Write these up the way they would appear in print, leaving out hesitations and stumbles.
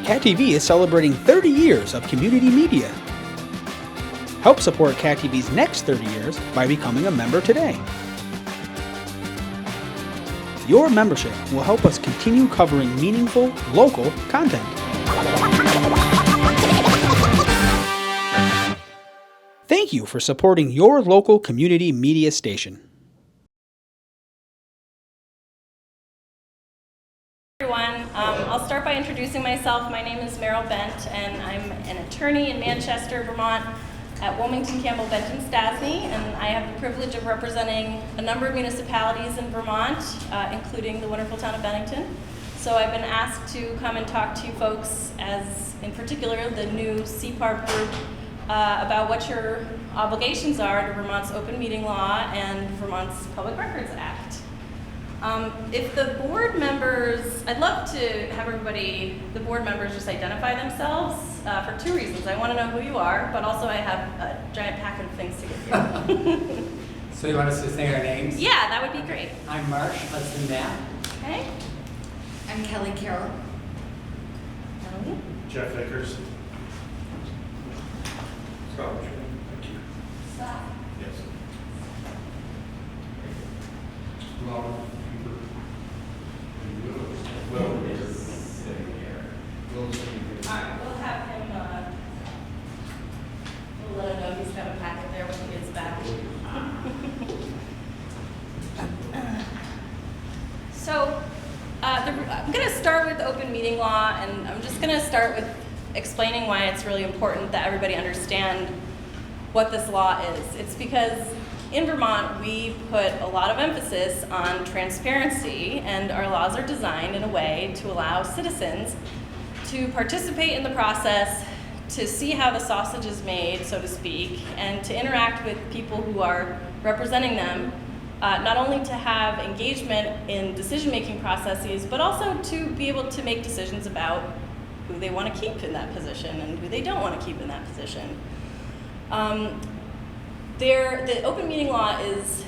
Cat TV is celebrating 30 years of community media. Help support Cat TV's next 30 years by becoming a member today. Your membership will help us continue covering meaningful, local content. Thank you for supporting your local community media station. Everyone, I'll start by introducing myself. My name is Meryl Bent, and I'm an attorney in Manchester, Vermont, at Wilmington, Campbell, Benton, Stasny, and I have the privilege of representing a number of municipalities in Vermont, including the wonderful town of Bennington. So I've been asked to come and talk to you folks, as in particular the new Cparb group, about what your obligations are to Vermont's open meeting law and Vermont's Public Records Act. If the board members, I'd love to have everybody, the board members, just identify themselves for two reasons. I want to know who you are, but also I have a giant packet of things to give you. So you want us to say our names? Yeah, that would be great. I'm Marsh, husband Matt. Okay. I'm Kelly Carroll. Melanie? Jeff Vickers. Scott, thank you. Scott? Yes. Laura. Will is sitting here. Will is sitting here. All right, we'll have him, we'll let him know he's got a packet there when he gets back. So, I'm going to start with the open meeting law, and I'm just going to start with explaining why it's really important that everybody understand what this law is. It's because in Vermont, we put a lot of emphasis on transparency, and our laws are designed in a way to allow citizens to participate in the process, to see how the sausage is made, so to speak, and to interact with people who are representing them, not only to have engagement in decision-making processes, but also to be able to make decisions about who they want to keep in that position and who they don't want to keep in that position. The open meeting law is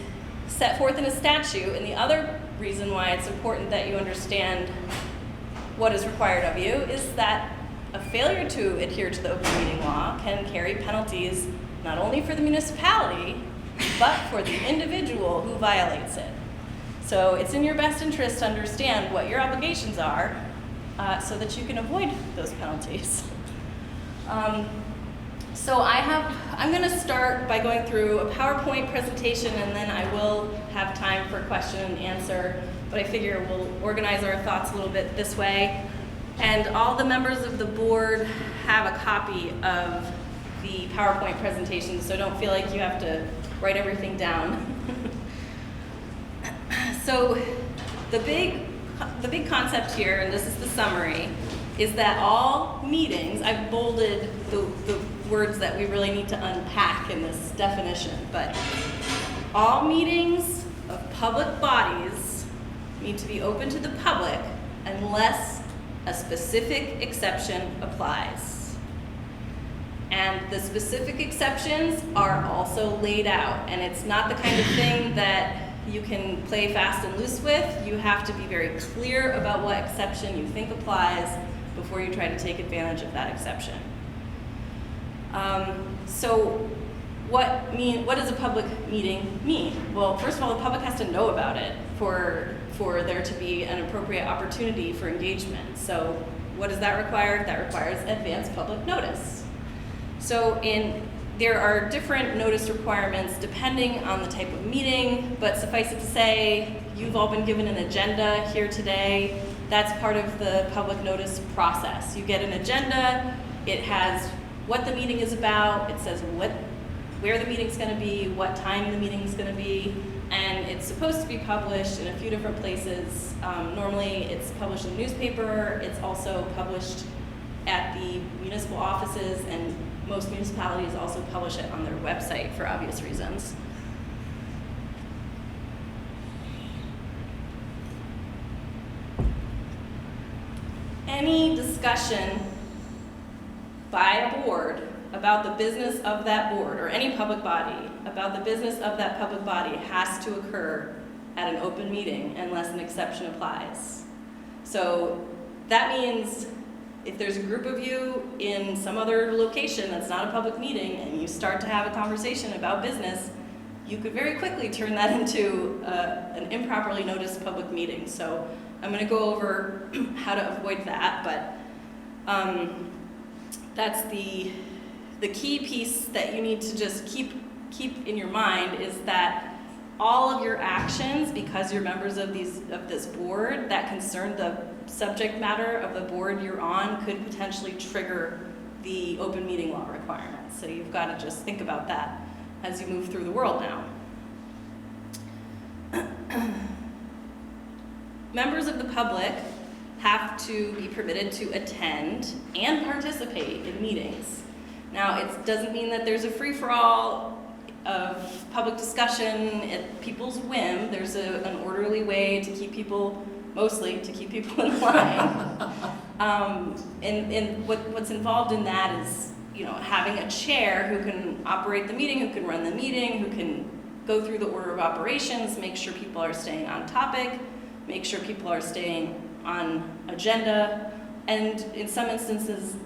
set forth in a statute, and the other reason why it's important that you understand what is required of you is that a failure to adhere to the open meeting law can carry penalties not only for the municipality, but for the individual who violates it. So it's in your best interest to understand what your obligations are so that you can avoid those penalties. So I'm going to start by going through a PowerPoint presentation, and then I will have time for question and answer, but I figure we'll organize our thoughts a little bit this way. And all the members of the board have a copy of the PowerPoint presentation, so don't feel like you have to write everything down. So the big concept here, and this is the summary, is that all meetings, I've bolded the words that we really need to unpack in this definition, but all meetings of public bodies need to be open to the public unless a specific exception applies. And the specific exceptions are also laid out, and it's not the kind of thing that you can play fast and loose with. You have to be very clear about what exception you think applies before you try to take advantage of that exception. So what does a public meeting mean? Well, first of all, the public has to know about it for there to be an appropriate opportunity for engagement. So what does that require? That requires advance public notice. So there are different notice requirements depending on the type of meeting, but suffice it to say, you've all been given an agenda here today. That's part of the public notice process. You get an agenda, it has what the meeting is about, it says where the meeting's going to be, what time the meeting's going to be, and it's supposed to be published in a few different places. Normally it's published in the newspaper, it's also published at the municipal offices, and most municipalities also publish it on their website for obvious reasons. Any discussion by a board about the business of that board, or any public body about the business of that public body, has to occur at an open meeting unless an exception applies. So that means if there's a group of you in some other location that's not a public meeting and you start to have a conversation about business, you could very quickly turn that into an improperly noticed public meeting. So I'm going to go over how to avoid that, but that's the key piece that you need to just keep in your mind is that all of your actions, because you're members of this board that concern the subject matter of the board you're on, could potentially trigger the open meeting law requirements. So you've got to just think about that as you move through the world now. Members of the public have to be permitted to attend and participate in meetings. Now, it doesn't mean that there's a free-for-all of public discussion at people's whim. There's an orderly way to keep people, mostly to keep people in line. And what's involved in that is, having a chair who can operate the meeting, who can run the meeting, who can go through the order of operations, make sure people are staying on topic, make sure people are staying on agenda, and in some instances,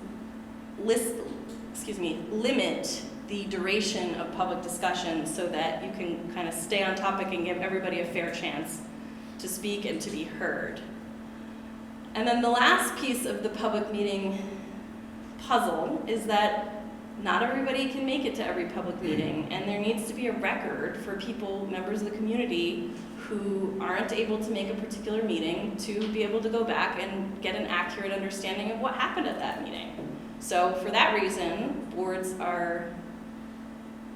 limit the duration of public discussion so that you can kind of stay on topic and give everybody a fair chance to speak and to be heard. And then the last piece of the public meeting puzzle is that not everybody can make it to every public meeting, and there needs to be a record for people, members of the community, who aren't able to make a particular meeting to be able to go back and get an accurate understanding of what happened at that meeting. So for that reason, boards are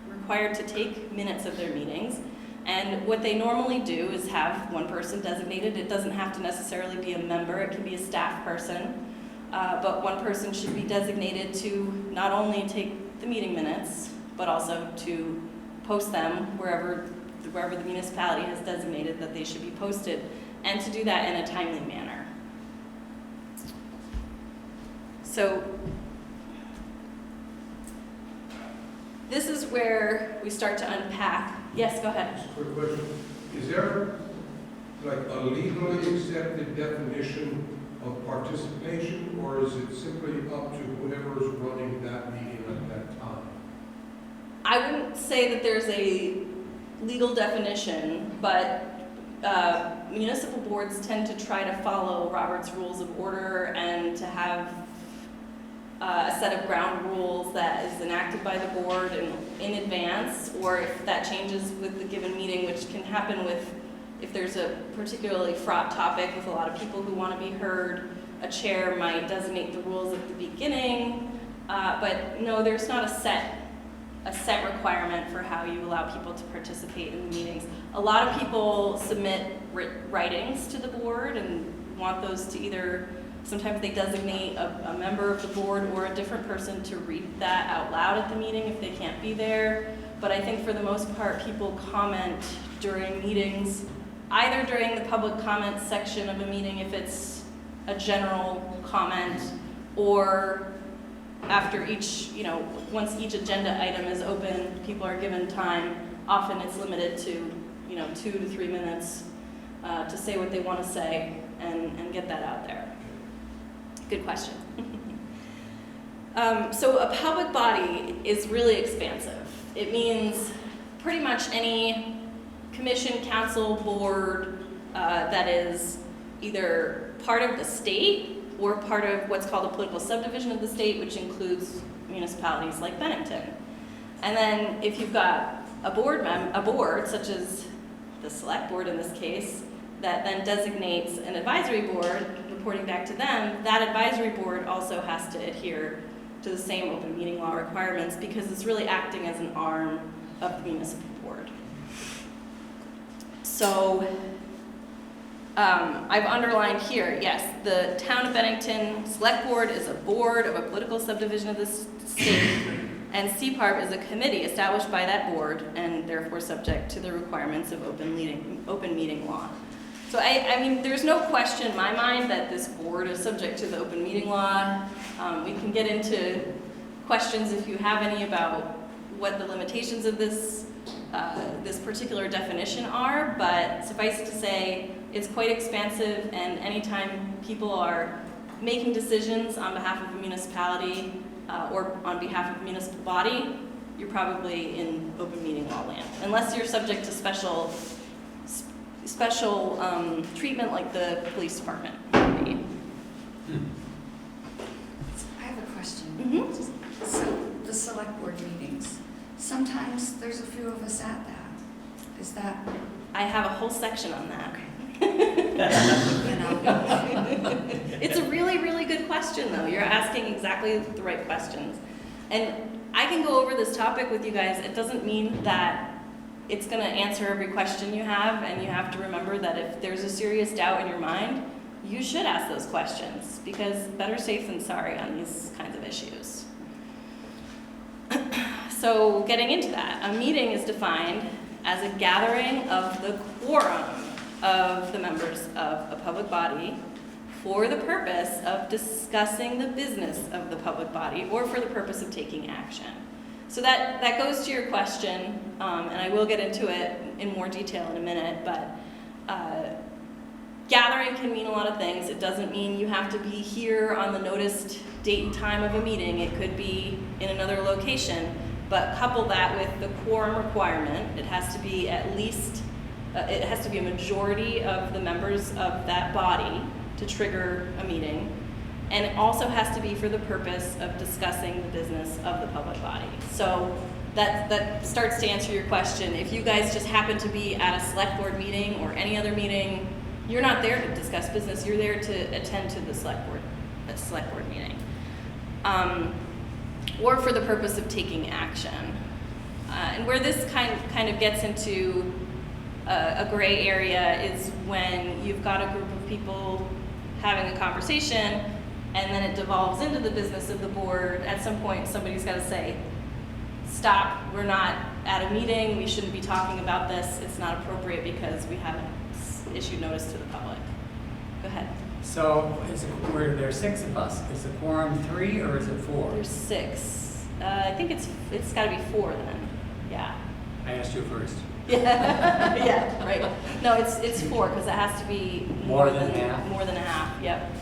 required to take minutes of their meetings, and what they normally do is have one person designated. It doesn't have to necessarily be a member, it can be a staff person. But one person should be designated to not only take the meeting minutes, but also to post them wherever the municipality has designated that they should be posted, and to do that in a timely manner. So this is where we start to unpack. Yes, go ahead. Just a quick question. Is there like a legally accepted definition of participation, or is it simply up to whoever is running that meeting at that time? I wouldn't say that there's a legal definition, but municipal boards tend to try to follow Robert's Rules of Order and to have a set of ground rules that is enacted by the board in advance, or if that changes with the given meeting, which can happen if there's a particularly fraught topic with a lot of people who want to be heard, a chair might designate the rules at the beginning, but no, there's not a set requirement for how you allow people to participate in the meetings. A lot of people submit writings to the board and want those to either, sometimes they designate a member of the board or a different person to read that out loud at the meeting if they can't be there. But I think for the most part, people comment during meetings, either during the public comment section of a meeting if it's a general comment, or after each, once each agenda item is open, people are given time. Often it's limited to, 2 to 3 minutes to say what they want to say and get that out there. Good question. So a public body is really expansive. It means pretty much any commission, council, board that is either part of the state or part of what's called a political subdivision of the state, which includes municipalities like Bennington. And then if you've got a board, such as the select board in this case, that then designates an advisory board, reporting back to them, that advisory board also has to adhere to the same open meeting law requirements because it's really acting as an arm of the municipal board. So I've underlined here, yes, the Town of Bennington Select Board is a board of a political subdivision of the state, and Cparb is a committee established by that board and therefore subject to the requirements of open meeting law. So I mean, there's no question in my mind that this board is subject to the open meeting law. We can get into questions if you have any about what the limitations of this particular definition are, but suffice it to say, it's quite expansive, and anytime people are making decisions on behalf of a municipality or on behalf of a municipal body, you're probably in open meeting law land, unless you're subject to special treatment like the police department would be. I have a question. Mhm. So the select board meetings, sometimes there's a few of us at that. Is that, I have a whole section on that. you know? It's a really, really good question, though. You're asking exactly the right questions. And I can go over this topic with you guys. It doesn't mean that it's going to answer every question you have, and you have to remember that if there's a serious doubt in your mind, you should ask those questions, because better safe than sorry on these kinds of issues. So getting into that, a meeting is defined as a gathering of the quorum of the members of a public body for the purpose of discussing the business of the public body or for the purpose of taking action. So that goes to your question, and I will get into it in more detail in a minute, but gathering can mean a lot of things. It doesn't mean you have to be here on the noticed date and time of a meeting. It could be in another location, but couple that with the quorum requirement. It has to be at least, it has to be a majority of the members of that body to trigger a meeting. And it also has to be for the purpose of discussing the business of the public body. So that starts to answer your question. If you guys just happen to be at a select board meeting or any other meeting, you're not there to discuss business. You're there to attend to the select board meeting, or for the purpose of taking action. And where this kind of gets into a gray area is when you've got a group of people having a conversation, and then it devolves into the business of the board. At some point, somebody's got to say, stop, we're not at a meeting, we shouldn't be talking about this, it's not appropriate because we haven't issued notice to the public. Go ahead. So there are 6 of us. Is the quorum 3 or is it 4? There's 6. I think it's got to be 4 then. Yeah. I asked you first. Yeah. Yeah. Right. No, it's 4 because it has to be More than half? More than a half. Yep.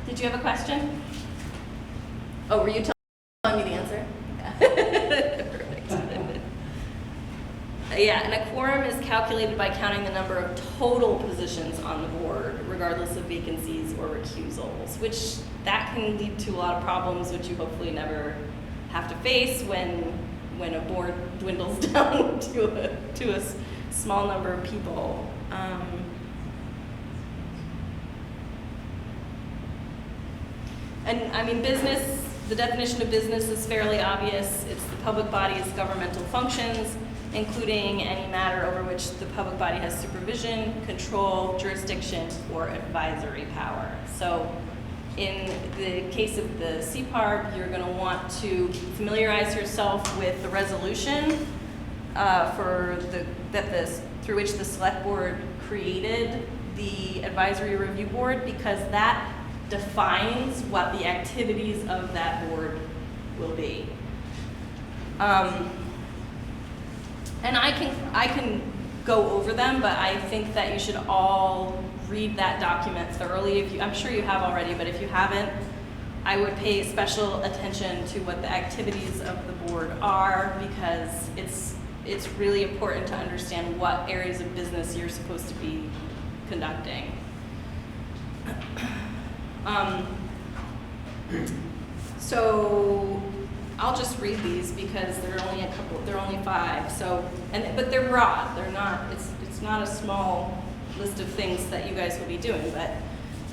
Did you have a question? Oh, were you telling me the answer? Yeah. Perfect. Yeah, and a quorum is calculated by counting the number of total positions on the board, regardless of vacancies or recusals, which that can lead to a lot of problems, which you hopefully never have to face when a board dwindles down to a small number of people. And I mean, business, the definition of business is fairly obvious. It's the public body's governmental functions, including any matter over which the public body has supervision, control, jurisdiction, or advisory power. So in the case of the Cparb, you're going to want to familiarize yourself with the resolution through which the select board created the advisory review board, because that defines what the activities of that board will be. And I can go over them, but I think that you should all read that document thoroughly. I'm sure you have already, but if you haven't, I would pay special attention to what the activities of the board are, because it's really important to understand what areas of business you're supposed to be conducting. So I'll just read these because there are only 5. So, but they're broad. They're not. It's not a small list of things that you guys will be doing. But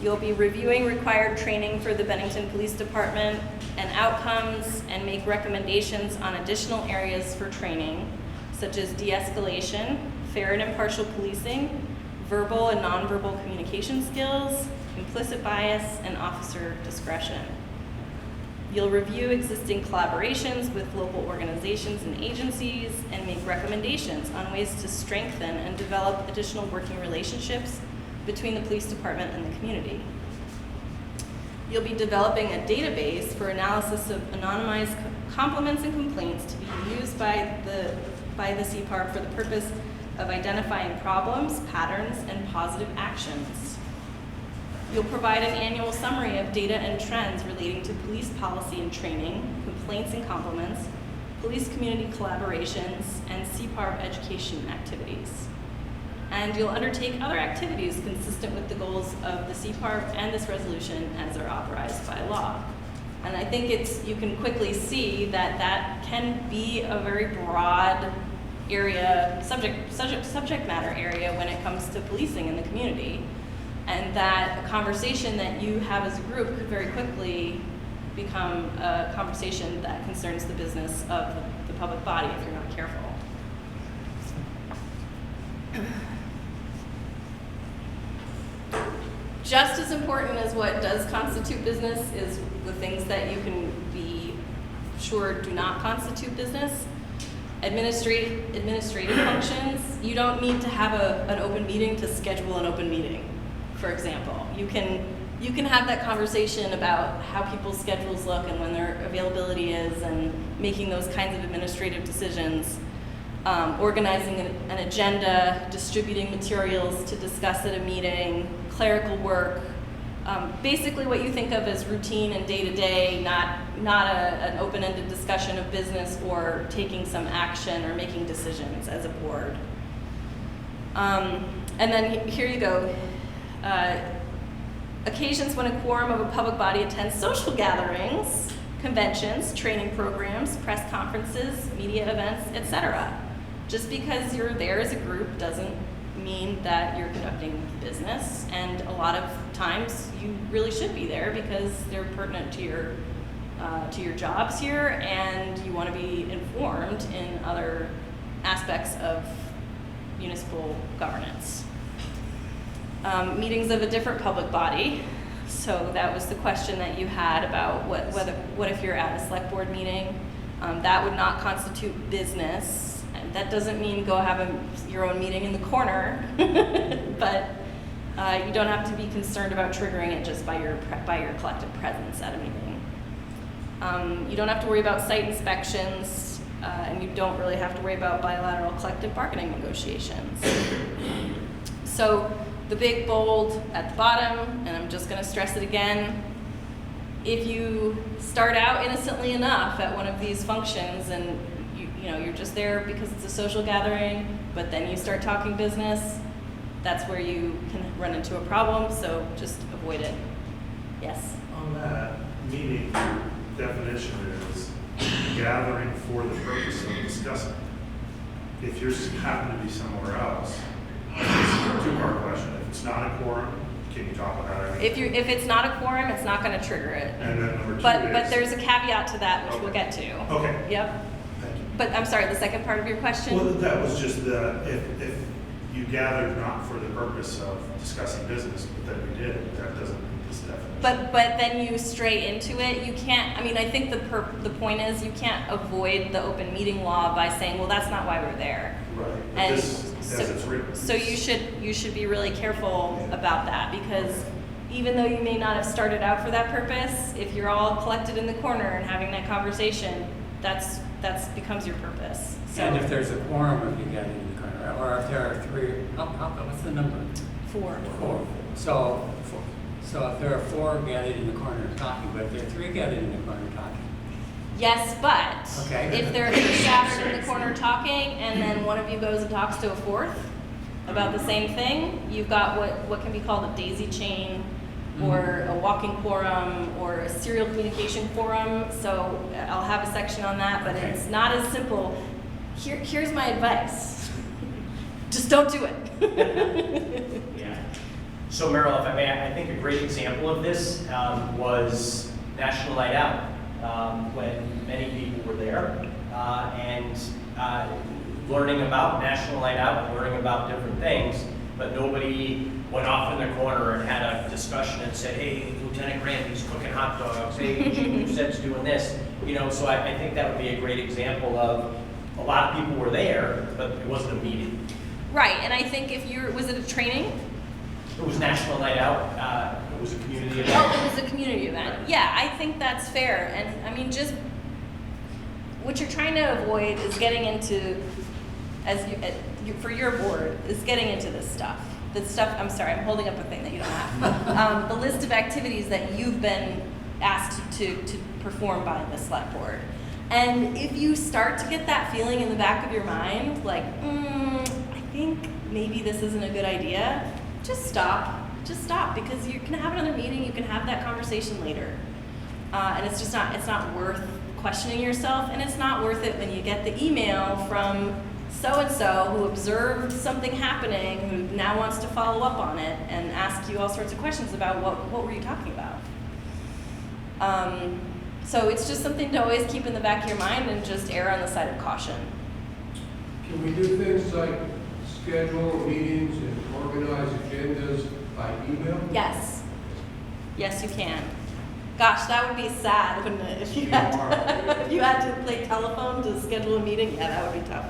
you'll be reviewing required training for the Bennington Police Department and outcomes, and make recommendations on additional areas for training, such as de-escalation, fair and impartial policing, verbal and nonverbal communication skills, implicit bias, and officer discretion. You'll review existing collaborations with local organizations and agencies and make recommendations on ways to strengthen and develop additional working relationships between the police department and the community. You'll be developing a database for analysis of anonymized compliments and complaints to be used by the Cparb for the purpose of identifying problems, patterns, and positive actions. You'll provide an annual summary of data and trends relating to police policy and training, complaints and compliments, police community collaborations, and Cparb education activities. And you'll undertake other activities consistent with the goals of the Cparb and this resolution as are authorized by law. And I think you can quickly see that that can be a very broad area, subject matter area when it comes to policing in the community. And that a conversation that you have as a group could very quickly become a conversation that concerns the business of the public body if you're not careful. Just as important as what does constitute business is the things that you can be sure do not constitute business. Administrative functions, you don't need to have an open meeting to schedule an open meeting, for example. You can have that conversation about how people's schedules look and when their availability is and making those kinds of administrative decisions. Organizing an agenda, distributing materials to discuss at a meeting, clerical work, basically what you think of as routine and day-to-day, not an open-ended discussion of business or taking some action or making decisions as a board. And then here you go. Occasions when a quorum of a public body attends social gatherings, conventions, training programs, press conferences, media events, etc. Just because you're there as a group doesn't mean that you're conducting business, and a lot of times you really should be there because they're pertinent to your jobs here, and you want to be informed in other aspects of municipal governance. Meetings of a different public body. So that was the question that you had about what if you're at a select board meeting. That would not constitute business. And that doesn't mean go have your own meeting in the corner, but you don't have to be concerned about triggering it just by your collective presence at a meeting. You don't have to worry about site inspections, and you don't really have to worry about bilateral collective bargaining negotiations. So the big bold at the bottom, and I'm just going to stress it again, if you start out innocently enough at one of these functions and you're just there because it's a social gathering, but then you start talking business, that's where you can run into a problem, so just avoid it. Yes? On that, meeting definition is gathering for the purpose of discussing. If you just happen to be somewhere else, it's a two-part question. If it's not a quorum, can you talk about everything? If it's not a quorum, it's not going to trigger it. And then number two But there's a caveat to that, which we'll get to. Okay. Yep. Thank you. But I'm sorry, the second part of your question? Well, that was just if you gathered not for the purpose of discussing business, but then we did, that doesn't meet this definition. But then you stray into it. You can't. I mean, I think the point is you can't avoid the open meeting law by saying, well, that's not why we're there. Right. But And this, as it's written. So you should be really careful about that, because even though you may not have started out for that purpose, if you're all collected in the corner and having that conversation, that's becomes your purpose. So And if there's a quorum of you gathered in the corner, or if there are three, what's the number? 4. So if there are 4 gathered in the corner talking, but if there are 3 gathered in the corner talking. Yes, but Okay. if they're gathered in the corner talking, and then one of you goes and talks to a fourth about the same thing, you've got what can be called a daisy chain, or a walking quorum, or a serial communication quorum. So I'll have a section on that, but Okay. it's not as simple. Here's my advice. Just don't do it. Yeah. So Meryl, if I may, I think a great example of this was National Night Out, when many people were there and learning about National Night Out, learning about different things, but nobody went off in the corner and had a discussion and said, hey, Lieutenant Granby's cooking hot dogs, hey, Chief Doucette's doing this. So I think that would be a great example of a lot of people were there, but it wasn't a meeting. Right, and I think was it a training? It was National Night Out. It was a community event. Oh, it was a community event. Yeah, I think that's fair. And I mean, just what you're trying to avoid is getting into, for your board, is getting into this stuff. the stuff, I'm sorry, I'm holding up a thing that you don't have. The list of activities that you've been asked to perform by the select board. And if you start to get that feeling in the back of your mind, like, I think maybe this isn't a good idea, just stop. Just stop, because you can have another meeting, you can have that conversation later. And it's just not, it's not worth questioning yourself, and it's not worth it when you get the email from so-and-so who observed something happening, who now wants to follow up on it and ask you all sorts of questions about what were you talking about. So it's just something to always keep in the back of your mind and just err on the side of caution. Can we do things like schedule meetings and organize agendas by email? Yes. Yes, you can. Gosh, that would be sad, wouldn't it? If you had to, if you had to play telephone to schedule a meeting, yeah, that would be tough.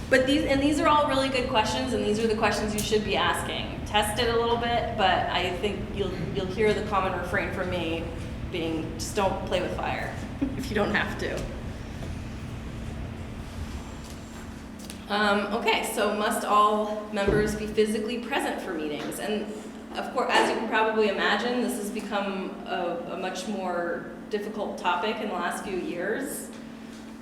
But these are all really good questions, and these are the questions you should be asking. Test it a little bit, but I think you'll hear the common refrain from me being, just don't play with fire if you don't have to. Okay, so must all members be physically present for meetings? And of course, as you can probably imagine, this has become a much more difficult topic in the last few years.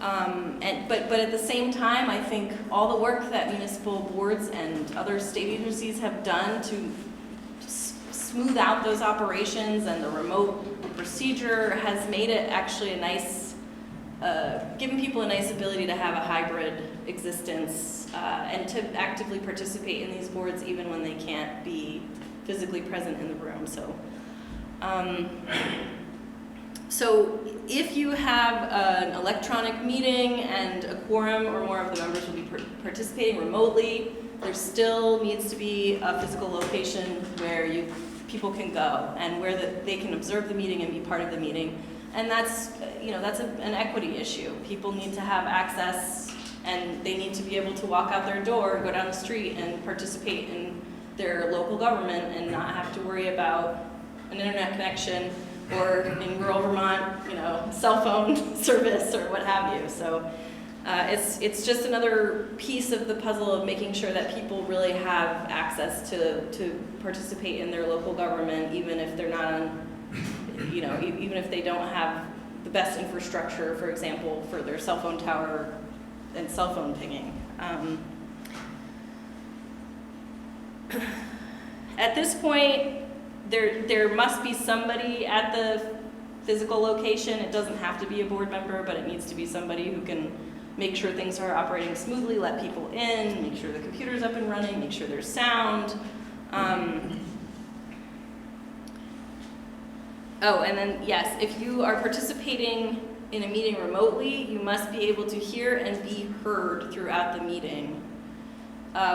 But at the same time, I think all the work that municipal boards and other state agencies have done to smooth out those operations and the remote procedure has made it actually a nice, given people a nice ability to have a hybrid existence and to actively participate in these boards even when they can't be physically present in the room. So if you have an electronic meeting and a quorum or more of the members will be participating remotely, there still needs to be a physical location where people can go and where they can observe the meeting and be part of the meeting. And that's an equity issue. People need to have access, and they need to be able to walk out their door, go down the street, and participate in their local government and not have to worry about an internet connection or in rural Vermont, cell phone service or what have you. So it's just another piece of the puzzle of making sure that people really have access to participate in their local government, even if they're not on, even if they don't have the best infrastructure, for example, for their cell phone tower and cell phone pinging. At this point, there must be somebody at the physical location. It doesn't have to be a board member, but it needs to be somebody who can make sure things are operating smoothly, let people in, make sure the computer's up and running, make sure there's sound. And then yes, if you are participating in a meeting remotely, you must be able to hear and be heard throughout the meeting,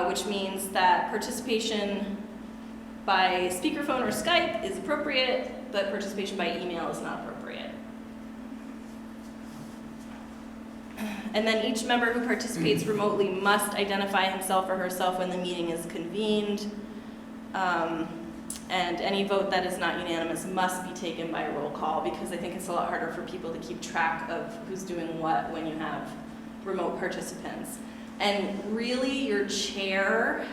which means that participation by speakerphone or Skype is appropriate, but participation by email is not appropriate. And then each member who participates remotely must identify himself or herself when the meeting is convened. And any vote that is not unanimous must be taken by roll call, because I think it's a lot harder for people to keep track of who's doing what when you have remote participants. And really, your chair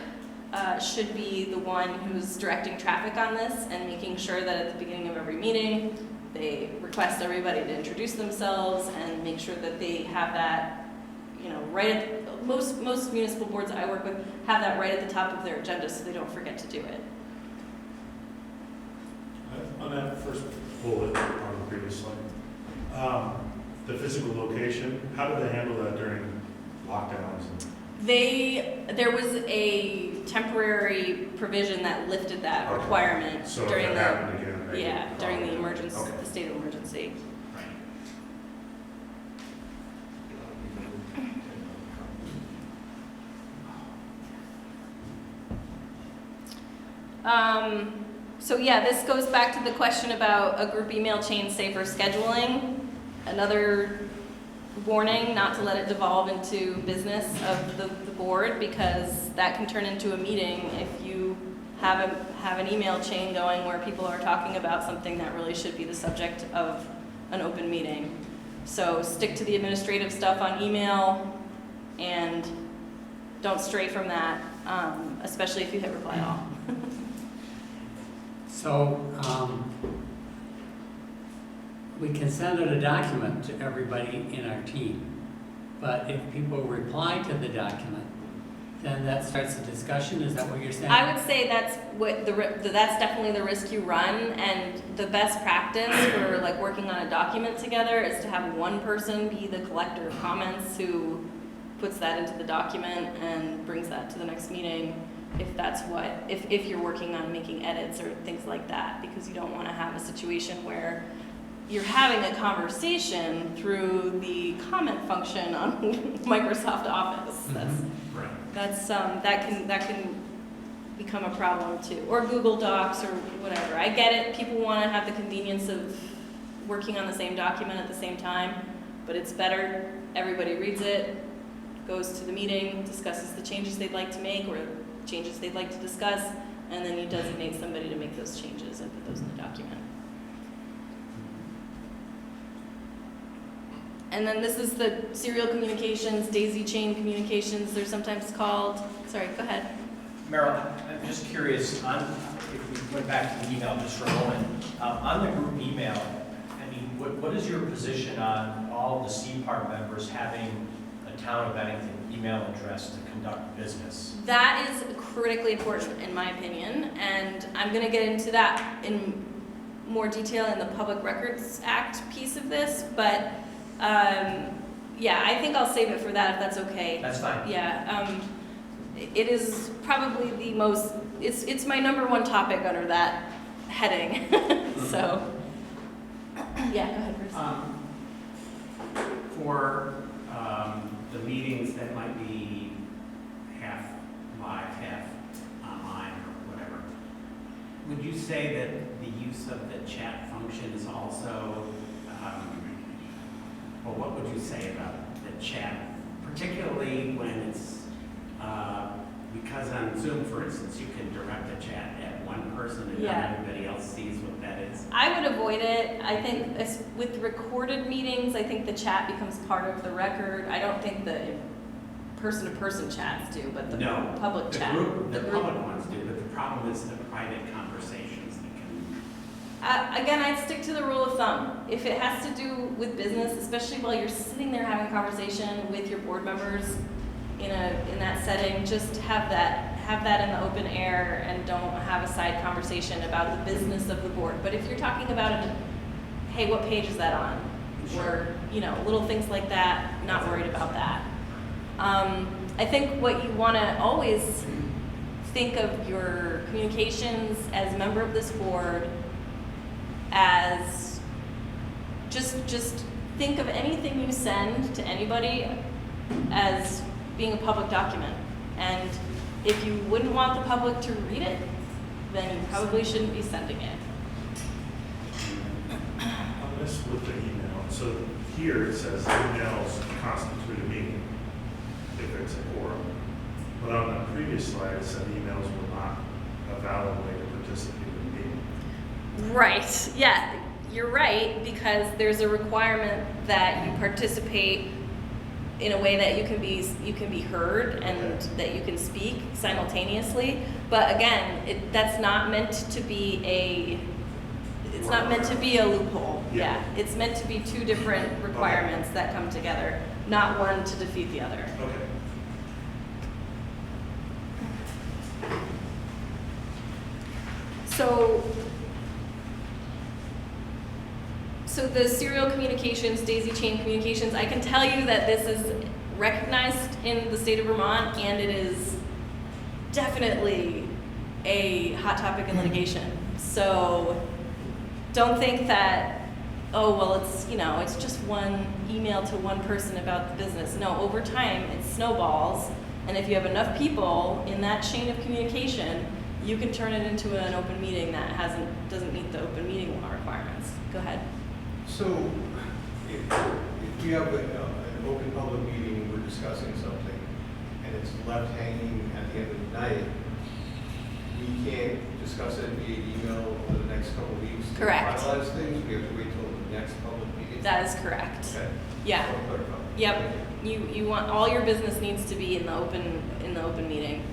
should be the one who's directing traffic on this and making sure that at the beginning of every meeting, they request everybody to introduce themselves and make sure that they have that, right at, most municipal boards I work with have that right at the top of their agenda so they don't forget to do it. On that first bullet on the previous slide, the physical location, how do they handle that during lockdowns? There was a temporary provision that lifted that requirement so during during the emergency, the state of emergency. So yeah, this goes back to the question about a group email chain safe for scheduling. Another warning not to let it devolve into business of the board, because that can turn into a meeting if you have an email chain going where people are talking about something that really should be the subject of an open meeting. So stick to the administrative stuff on email and don't stray from that. especially if you hit reply all. So, we can send out a document to everybody in our team, but if people reply to the document, then that starts the discussion, is that what you're saying? I would say that's that's definitely the risk you run, and the best practice for like working on a document together is to have one person be the collector of comments who puts that into the document and brings that to the next meeting, if you're working on making edits or things like that, because you don't want to have a situation where you're having a conversation through the comment function on Microsoft Office. That can become a problem too, or Google Docs or whatever. I get it. People want to have the convenience of working on the same document at the same time, but it's better everybody reads it, goes to the meeting, discusses the changes they'd like to make or changes they'd like to discuss, and then you designate somebody to make those changes and put those in the document. And then this is the serial communications, daisy chain communications, they're sometimes called. Sorry, go ahead. Meryl, I'm just curious, if we went back to the email just for a moment, on the group email, I mean, what is your position on all the Cparb members having a Town of Bennington email address to conduct business? That is critically important in my opinion, and I'm going to get into that in more detail in the Public Records Act piece of this, but yeah, I think I'll save it for that if that's okay. That's fine. Yeah, it is probably the most, it's my number one topic under that heading. So, yeah, go ahead, Bruce. For the meetings that might be half live, half online or whatever, would you say that the use of the chat function is also, well, what would you say about the chat, particularly when it's, because on Zoom, for instance, you can direct a chat at one person and not everybody else sees what that is? I would avoid it. I think with recorded meetings, I think the chat becomes part of the record. I don't think the person-to-person chats do, but the public chat. The public ones do, but the problem is the private conversations that can... Again, I'd stick to the rule of thumb. If it has to do with business, especially while you're sitting there having a conversation with your board members in that setting, just have that in the open air and don't have a side conversation about the business of the board. But if you're talking about it, hey, what page is that on? Or, little things like that, not worried about that. I think what you want to always think of your communications as a member of this board as just think of anything you send to anybody as being a public document. And if you wouldn't want the public to read it, then you probably shouldn't be sending it. On this with the email, so here it says emails constitute a meeting if it's a quorum. But on the previous slide, it said emails were not a valid way to participate in the meeting. Right, yeah, you're right, because there's a requirement that you participate in a way that you can be heard and that you can speak simultaneously. But again, that's not meant to be a loophole. Yeah, it's meant to be two different requirements that come together, not one to defeat the other. Okay. So the serial communications, daisy chain communications, I can tell you that this is recognized in the state of Vermont, and it is definitely a hot topic in litigation. So don't think that, oh, well, it's just one email to one person about the business. No, over time, it snowballs, and if you have enough people in that chain of communication, you can turn it into an open meeting that doesn't meet the open meeting law requirements. Go ahead. So, if we have an open public meeting, we're discussing something, and it's left hanging at the end of the night, we can't discuss it via email over the next couple of weeks to Correct. finalize things. We have to wait till the next public meeting. That is correct. Okay. Yeah. I'll clarify. Yep. You want all your business needs to be in the open meeting.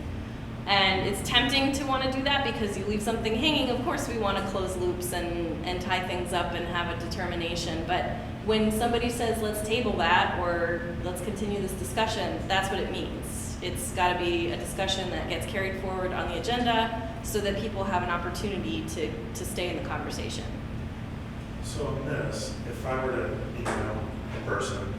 And it's tempting to want to do that because you leave something hanging. Of course, we want to close loops and tie things up and have a determination. But when somebody says, let's table that, or let's continue this discussion, that's what it means. It's got to be a discussion that gets carried forward on the agenda so that people have an opportunity to stay in the conversation. So on this, if I were to email a person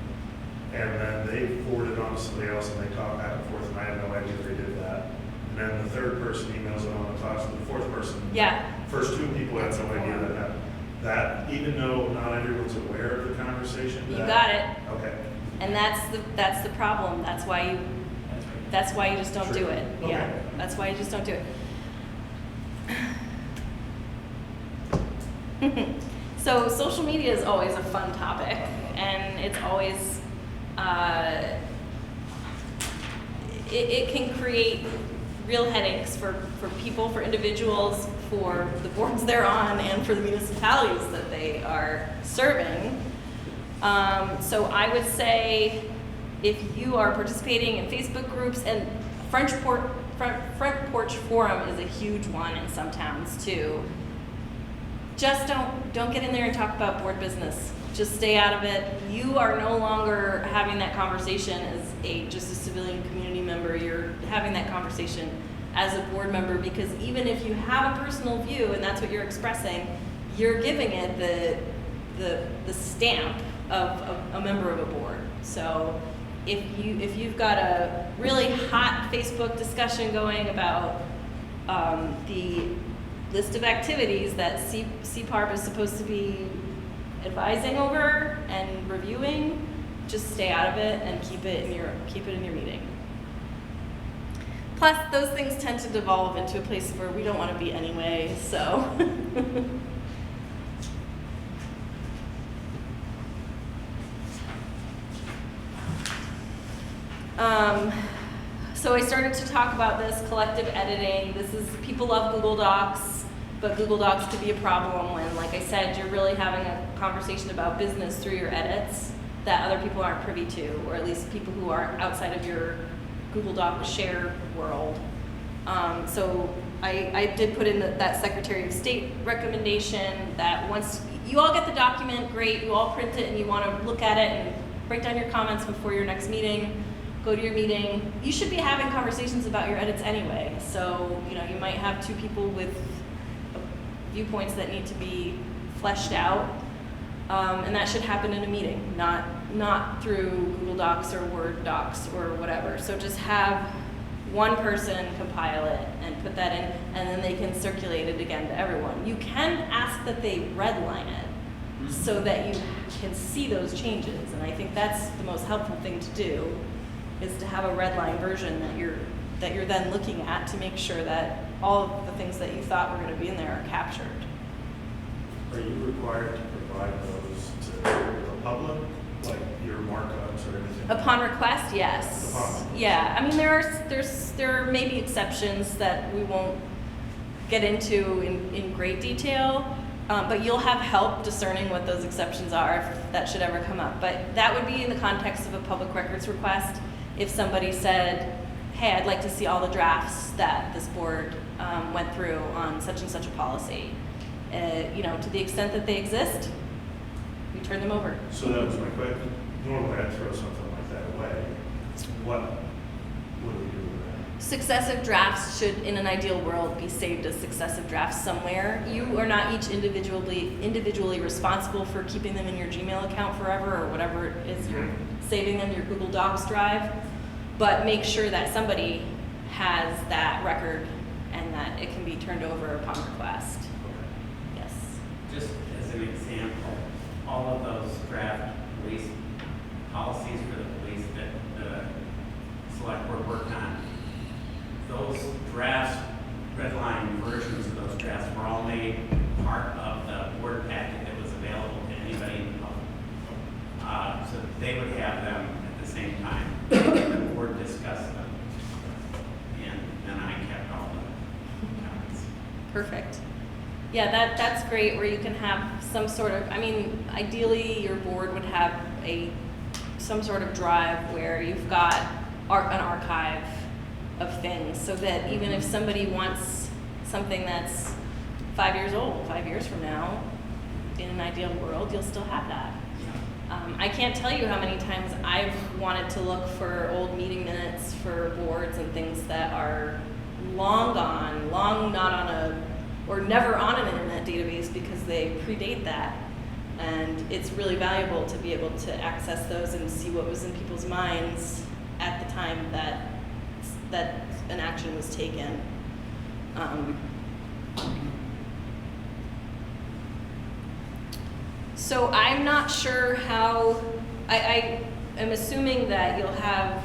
and then they forward it on to somebody else and they talk back and forth and I have no idea they did that, and then the third person emails it on and talks to the fourth person. Yeah. First two people have no idea that happened. That, even though not everyone's aware of the conversation. You got it. Okay. And that's the problem. That's why you just don't do it. Okay. Yeah. That's why you just don't do it. So social media is always a fun topic, and it's always it can create real headaches for people, for individuals, for the boards they're on, and for the municipalities that they are serving. So I would say if you are participating in Facebook groups, and Front Porch Forum is a huge one in some towns too. Just don't get in there and talk about board business. Just stay out of it. You are no longer having that conversation as just a civilian community member. You're having that conversation as a board member, because even if you have a personal view and that's what you're expressing, you're giving it the stamp of a member of a board. So if you've got a really hot Facebook discussion going about the list of activities that Cparb is supposed to be advising over and reviewing, just stay out of it and keep it in your meeting. Plus, those things tend to devolve into a place where we don't want to be anyway, so. So I started to talk about this collective editing. People love Google Docs, but Google Docs could be a problem when, like I said, you're really having a conversation about business through your edits that other people aren't privy to, or at least people who are outside of your Google Doc share world. So I did put in that Secretary of State recommendation that once you all get the document, great, you all print it and you want to look at it and write down your comments before your next meeting, go to your meeting. You should be having conversations about your edits anyway. So, you might have two people with viewpoints that need to be fleshed out, and that should happen in a meeting, not through Google Docs or Word Docs or whatever. So just have one person compile it and put that in, and then they can circulate it again to everyone. You can ask that they redline it so that you can see those changes, and I think that's the most helpful thing to do, is to have a redline version that you're then looking at to make sure that all of the things that you thought were going to be in there are captured. Are you required to provide those to the public, like your markups or anything? Upon request, yes. Yeah, I mean there may be exceptions that we won't get into in great detail, but you'll have help discerning what those exceptions are if that should ever come up. But that would be in the context of a public records request. If somebody said, hey, I'd like to see all the drafts that this board went through on such and such a policy. To the extent that they exist, we turn them over. So that was my question. Normally I'd throw something like that away. What do we do with that? Successive drafts should, in an ideal world, be saved as successive drafts somewhere. You are not each individually responsible for keeping them in your Gmail account forever, or whatever it is you're saving them in your Google Docs drive, but make sure that somebody has that record and that it can be turned over upon request. Yes. Just as an example, all of those draft police policies for the police that the select board worked on, those drafts, redline versions of those drafts were all made part of the board packet that was available to anybody in the public. So they would have them at the same time. The board discussed them. And then I kept all the comments. Perfect. Yeah, that's great, where you can have some sort of, ideally your board would have some sort of drive where you've got an archive of things, so that even if somebody wants something that's 5 years old, 5 years from now, in an ideal world, you'll still have that. I can't tell you how many times I've wanted to look for old meeting minutes for boards and things that are long gone, long not on a, or never on an internet database because they predate that. And it's really valuable to be able to access those and see what was in people's minds at the time that an action was taken. So I'm not sure how, I am assuming that you'll have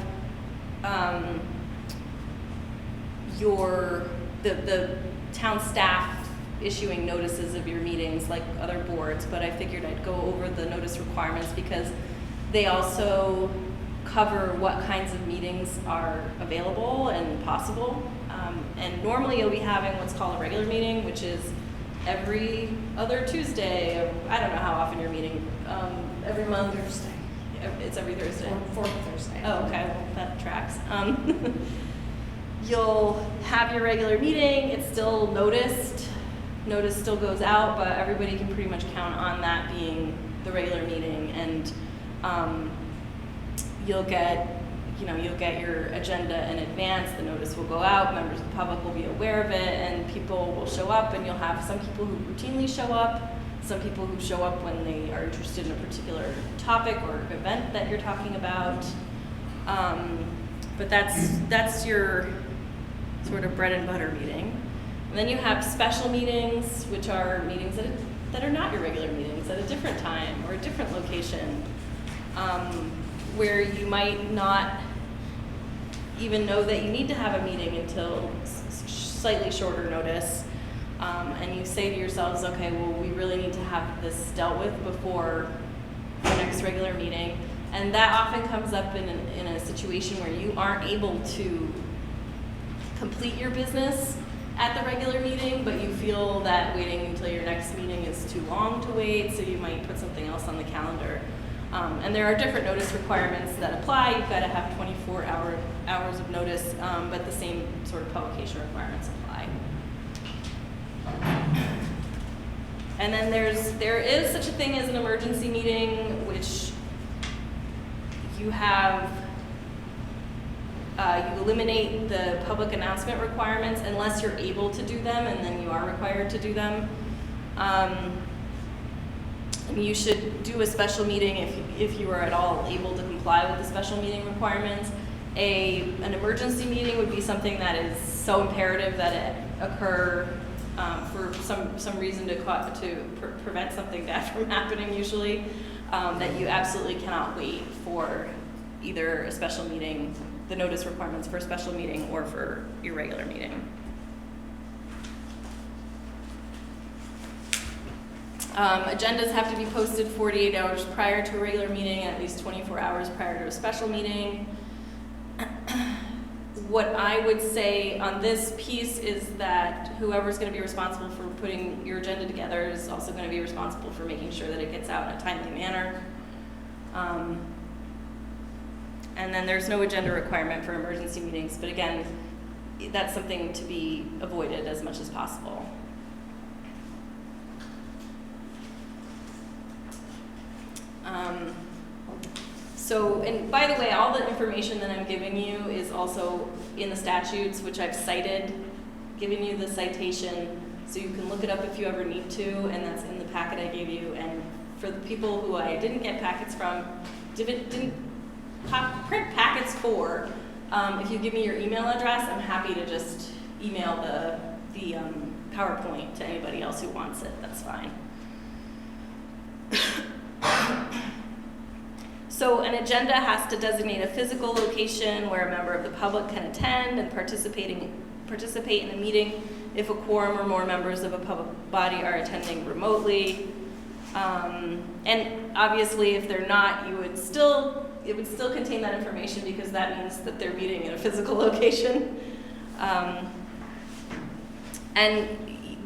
the town staff issuing notices of your meetings like other boards, but I figured I'd go over the notice requirements because they also cover what kinds of meetings are available and possible. And normally you'll be having what's called a regular meeting, which is every other Tuesday. I don't know how often you're meeting. Every month. Thursday. It's every Thursday. Or fourth Thursday. Oh, okay. Well, that tracks. You'll have your regular meeting. It's still noticed. Notice still goes out, but everybody can pretty much count on that being the regular meeting. And you'll get your agenda in advance. The notice will go out. Members of the public will be aware of it, and people will show up. And you'll have some people who routinely show up, some people who show up when they are interested in a particular topic or event that you're talking about. But that's your sort of bread and butter meeting. And then you have special meetings, which are meetings that are not your regular meetings at a different time or a different location, where you might not even know that you need to have a meeting until slightly shorter notice. And you say to yourselves, okay, well, we really need to have this dealt with before the next regular meeting. And that often comes up in a situation where you aren't able to complete your business at the regular meeting, but you feel that waiting until your next meeting is too long to wait, so you might put something else on the calendar. And there are different notice requirements that apply. You've got to have 24 hours of notice, but the same sort of publication requirements apply. And then there is such a thing as an emergency meeting, which you have, you eliminate the public announcement requirements unless you're able to do them, and then you are required to do them. You should do a special meeting if you are at all able to comply with the special meeting requirements. An emergency meeting would be something that is so imperative that it occur for some reason to prevent something bad from happening usually, that you absolutely cannot wait for either a special meeting, the notice requirements for a special meeting, or for your regular meeting. Agendas have to be posted 48 hours prior to a regular meeting, at least 24 hours prior to a special meeting. What I would say on this piece is that whoever's going to be responsible for putting your agenda together is also going to be responsible for making sure that it gets out in a timely manner. And then there's no agenda requirement for emergency meetings, but again, that's something to be avoided as much as possible. And by the way, all the information that I'm giving you is also in the statutes, which I've cited, giving you the citation, so you can look it up if you ever need to, and that's in the packet I gave you. And for the people who I didn't get packets from, didn't print packets for, if you give me your email address, I'm happy to just email the PowerPoint to anybody else who wants it. That's fine. So an agenda has to designate a physical location where a member of the public can attend and participate in a meeting if a quorum or more members of a public body are attending remotely. And obviously, if they're not, it would still contain that information, because that means that they're meeting in a physical location. And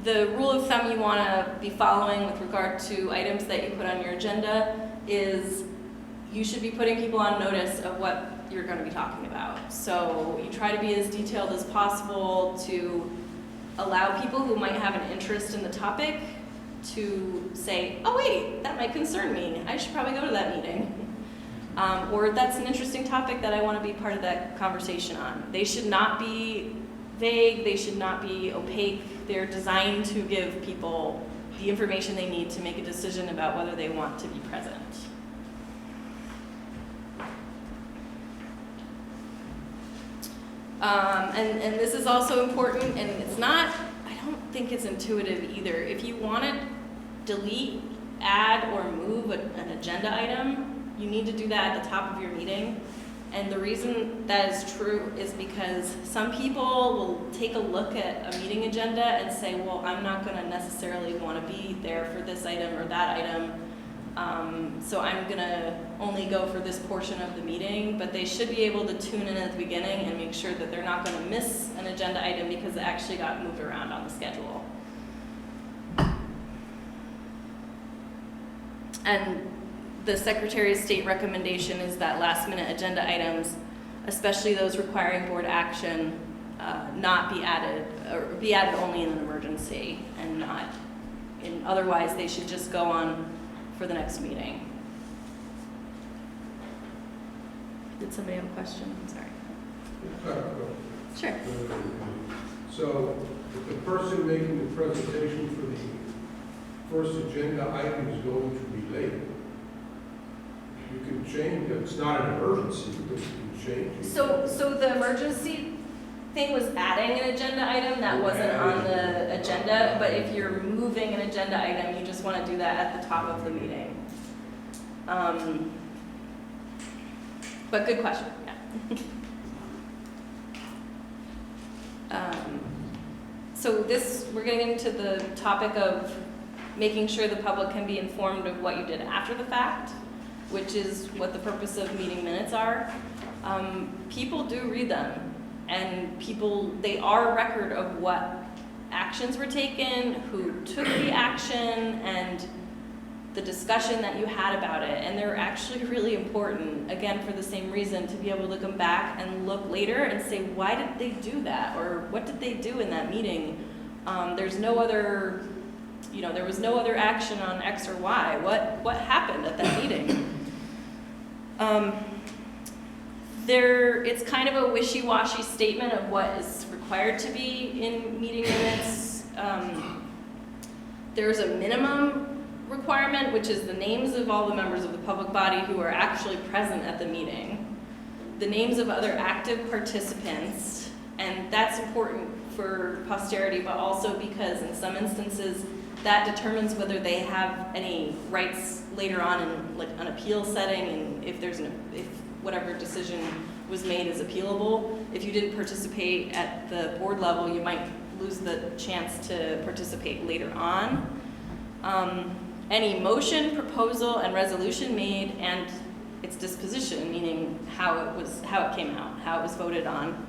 the rule of thumb you want to be following with regard to items that you put on your agenda is you should be putting people on notice of what you're going to be talking about. So you try to be as detailed as possible to allow people who might have an interest in the topic to say, oh wait, that might concern me. I should probably go to that meeting. Or that's an interesting topic that I want to be part of that conversation on. They should not be vague, they should not be opaque. They're designed to give people the information they need to make a decision about whether they want to be present. And this is also important, and it's not, I don't think it's intuitive either. If you want to delete, add, or move an agenda item, you need to do that at the top of your meeting. And the reason that is true is because some people will take a look at a meeting agenda and say, well, I'm not going to necessarily want to be there for this item or that item, so I'm going to only go for this portion of the meeting. But they should be able to tune in at the beginning and make sure that they're not going to miss an agenda item because it actually got moved around on the schedule. And the Secretary of State recommendation is that last minute agenda items, especially those requiring board action, not be added, or be added only in an emergency and not in, otherwise they should just go on for the next meeting. Did somebody have a question? I'm sorry. Sure. So if the person making the presentation for the first agenda item is going to be late, you can change, it's not an emergency, but you can change it. So the emergency thing was adding an agenda item that wasn't on the agenda, but if you're moving an agenda item, you just want to do that at the top of the meeting. But good question, yeah. So this, we're getting into the topic of making sure the public can be informed of what you did after the fact, which is what the purpose of meeting minutes are. People do read them, and they are a record of what actions were taken, who took the action, and the discussion that you had about it. And they're actually really important, again, for the same reason, to be able to come back and look later and say, why did they do that? Or what did they do in that meeting? There's no other, there was no other action on X or Y. What happened at that meeting? It's kind of a wishy-washy statement of what is required to be in meeting minutes. There's a minimum requirement, which is the names of all the members of the public body who are actually present at the meeting, the names of other active participants, and that's important for posterity, but also because in some instances that determines whether they have any rights later on in like an appeal setting, and if whatever decision was made is appealable. If you didn't participate at the board level, you might lose the chance to participate later on. Any motion, proposal, and resolution made and its disposition, meaning how it came out, how it was voted on,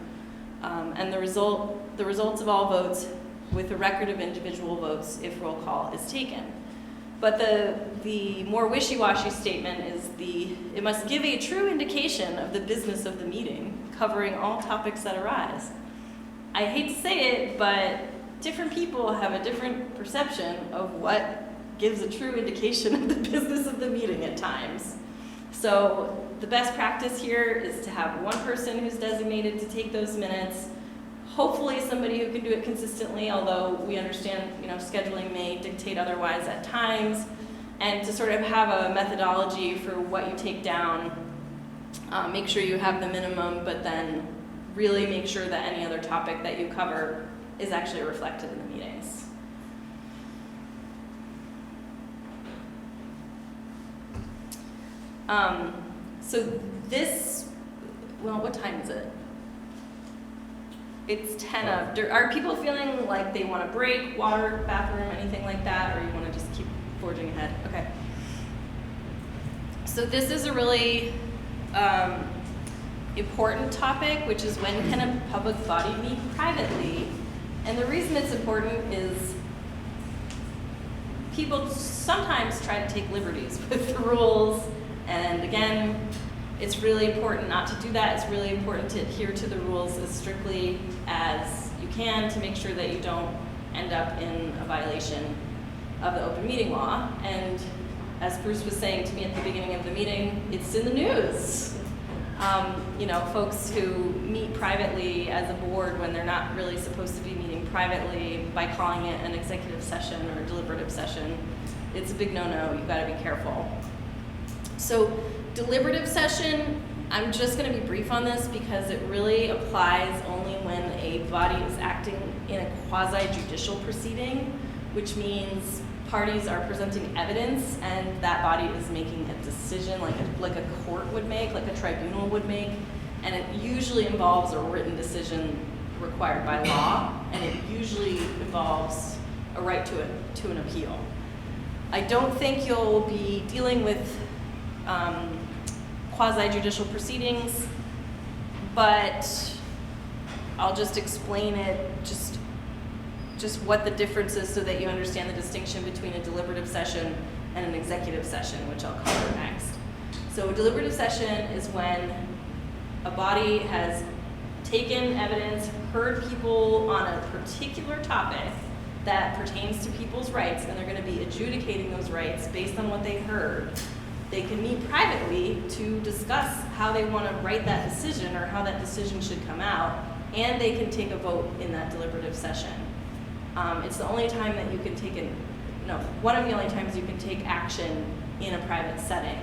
and the results of all votes with a record of individual votes if roll call is taken. But the more wishy-washy statement is it must give a true indication of the business of the meeting, covering all topics that arise. I hate to say it, but different people have a different perception of what gives a true indication of the business of the meeting at times. So the best practice here is to have one person who's designated to take those minutes, hopefully somebody who can do it consistently, although we understand, scheduling may dictate otherwise at times, and to sort of have a methodology for what you take down. Make sure you have the minimum, but then really make sure that any other topic that you cover is actually reflected in the meetings. So this, what time is it? It's 10 of. Are people feeling like they want a break, water, bathroom, anything like that, or you want to just keep forging ahead? Okay. So this is a really important topic, which is when can a public body meet privately? And the reason it's important is people sometimes try to take liberties with the rules, and again, It's really important not to do that. It's really important to adhere to the rules as strictly as you can to make sure that you don't end up in a violation of the open meeting law. And as Bruce was saying to me at the beginning of the meeting, it's in the news. Folks who meet privately as a board when they're not really supposed to be meeting privately by calling it an executive session or a deliberative session, it's a big no-no. You've got to be careful. So deliberative session, I'm just going to be brief on this because it really applies only when a body is acting in a quasi-judicial proceeding, which means parties are presenting evidence and that body is making a decision like a court would make, like a tribunal would make, and it usually involves a written decision required by law, and it usually involves a right to an appeal. I don't think you'll be dealing with quasi-judicial proceedings, but I'll just explain it, just what the difference is so that you understand the distinction between a deliberative session and an executive session, which I'll cover next. So a deliberative session is when a body has taken evidence, heard people on a particular topic that pertains to people's rights, and they're going to be adjudicating those rights based on what they heard. They can meet privately to discuss how they want to write that decision or how that decision should come out, and they can take a vote in that deliberative session. It's the only time that you can one of the only times you can take action in a private setting.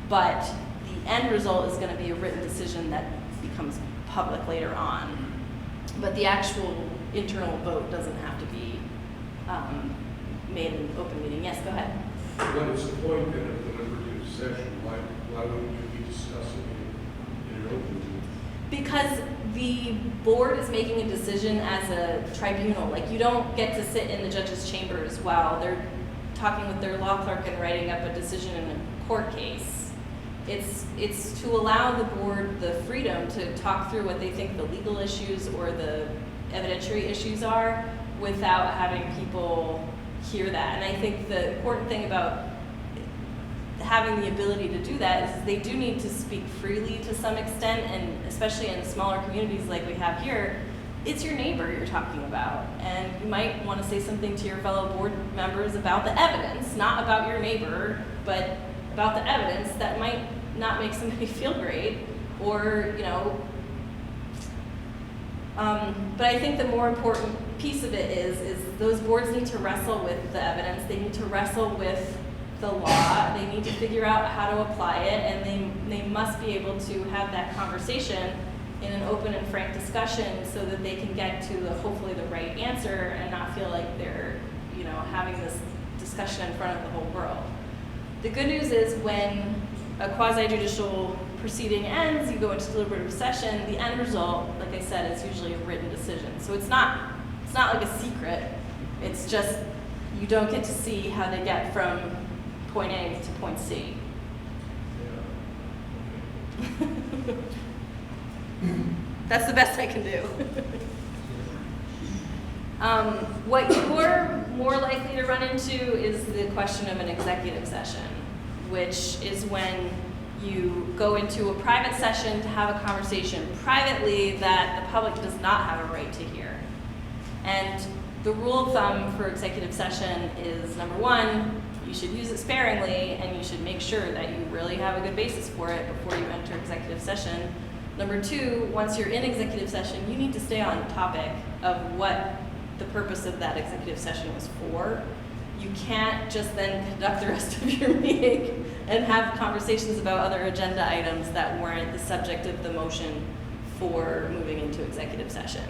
But the end result is going to be a written decision that becomes public later on. But the actual internal vote doesn't have to be made in an open meeting. Yes, go ahead. What is the point then of deliberative session? Why wouldn't you be discussing it in an open meeting? Because the board is making a decision as a tribunal. Like, you don't get to sit in the judge's chambers while they're talking with their law clerk and writing up a decision in a court case. It's to allow the board the freedom to talk through what they think the legal issues or the evidentiary issues are without having people hear that. And I think the important thing about having the ability to do that is they do need to speak freely to some extent, and especially in smaller communities like we have here, it's your neighbor you're talking about. And you might want to say something to your fellow board members about the evidence, not about your neighbor, but about the evidence that might not make somebody feel great, or, but I think the more important piece of it is those boards need to wrestle with the evidence, they need to wrestle with the law, they need to figure out how to apply it, and they must be able to have that conversation in an open and frank discussion so that they can get to hopefully the right answer and not feel like they're having this discussion in front of the whole world. The good news is when a quasi-judicial proceeding ends, you go into deliberative session, the end result, like I said, is usually a written decision. So it's not like a secret, it's just you don't get to see how they get from point A to point C. That's the best I can do. What you're more likely to run into is the question of an executive session, which is when you go into a private session to have a conversation privately that the public does not have a right to hear. And the rule of thumb for executive session is, number one, you should use it sparingly, and you should make sure that you really have a good basis for it before you enter executive session. Number two, once you're in executive session, you need to stay on topic of what the purpose of that executive session was for. You can't just then conduct the rest of your meeting and have conversations about other agenda items that weren't the subject of the motion for moving into executive session.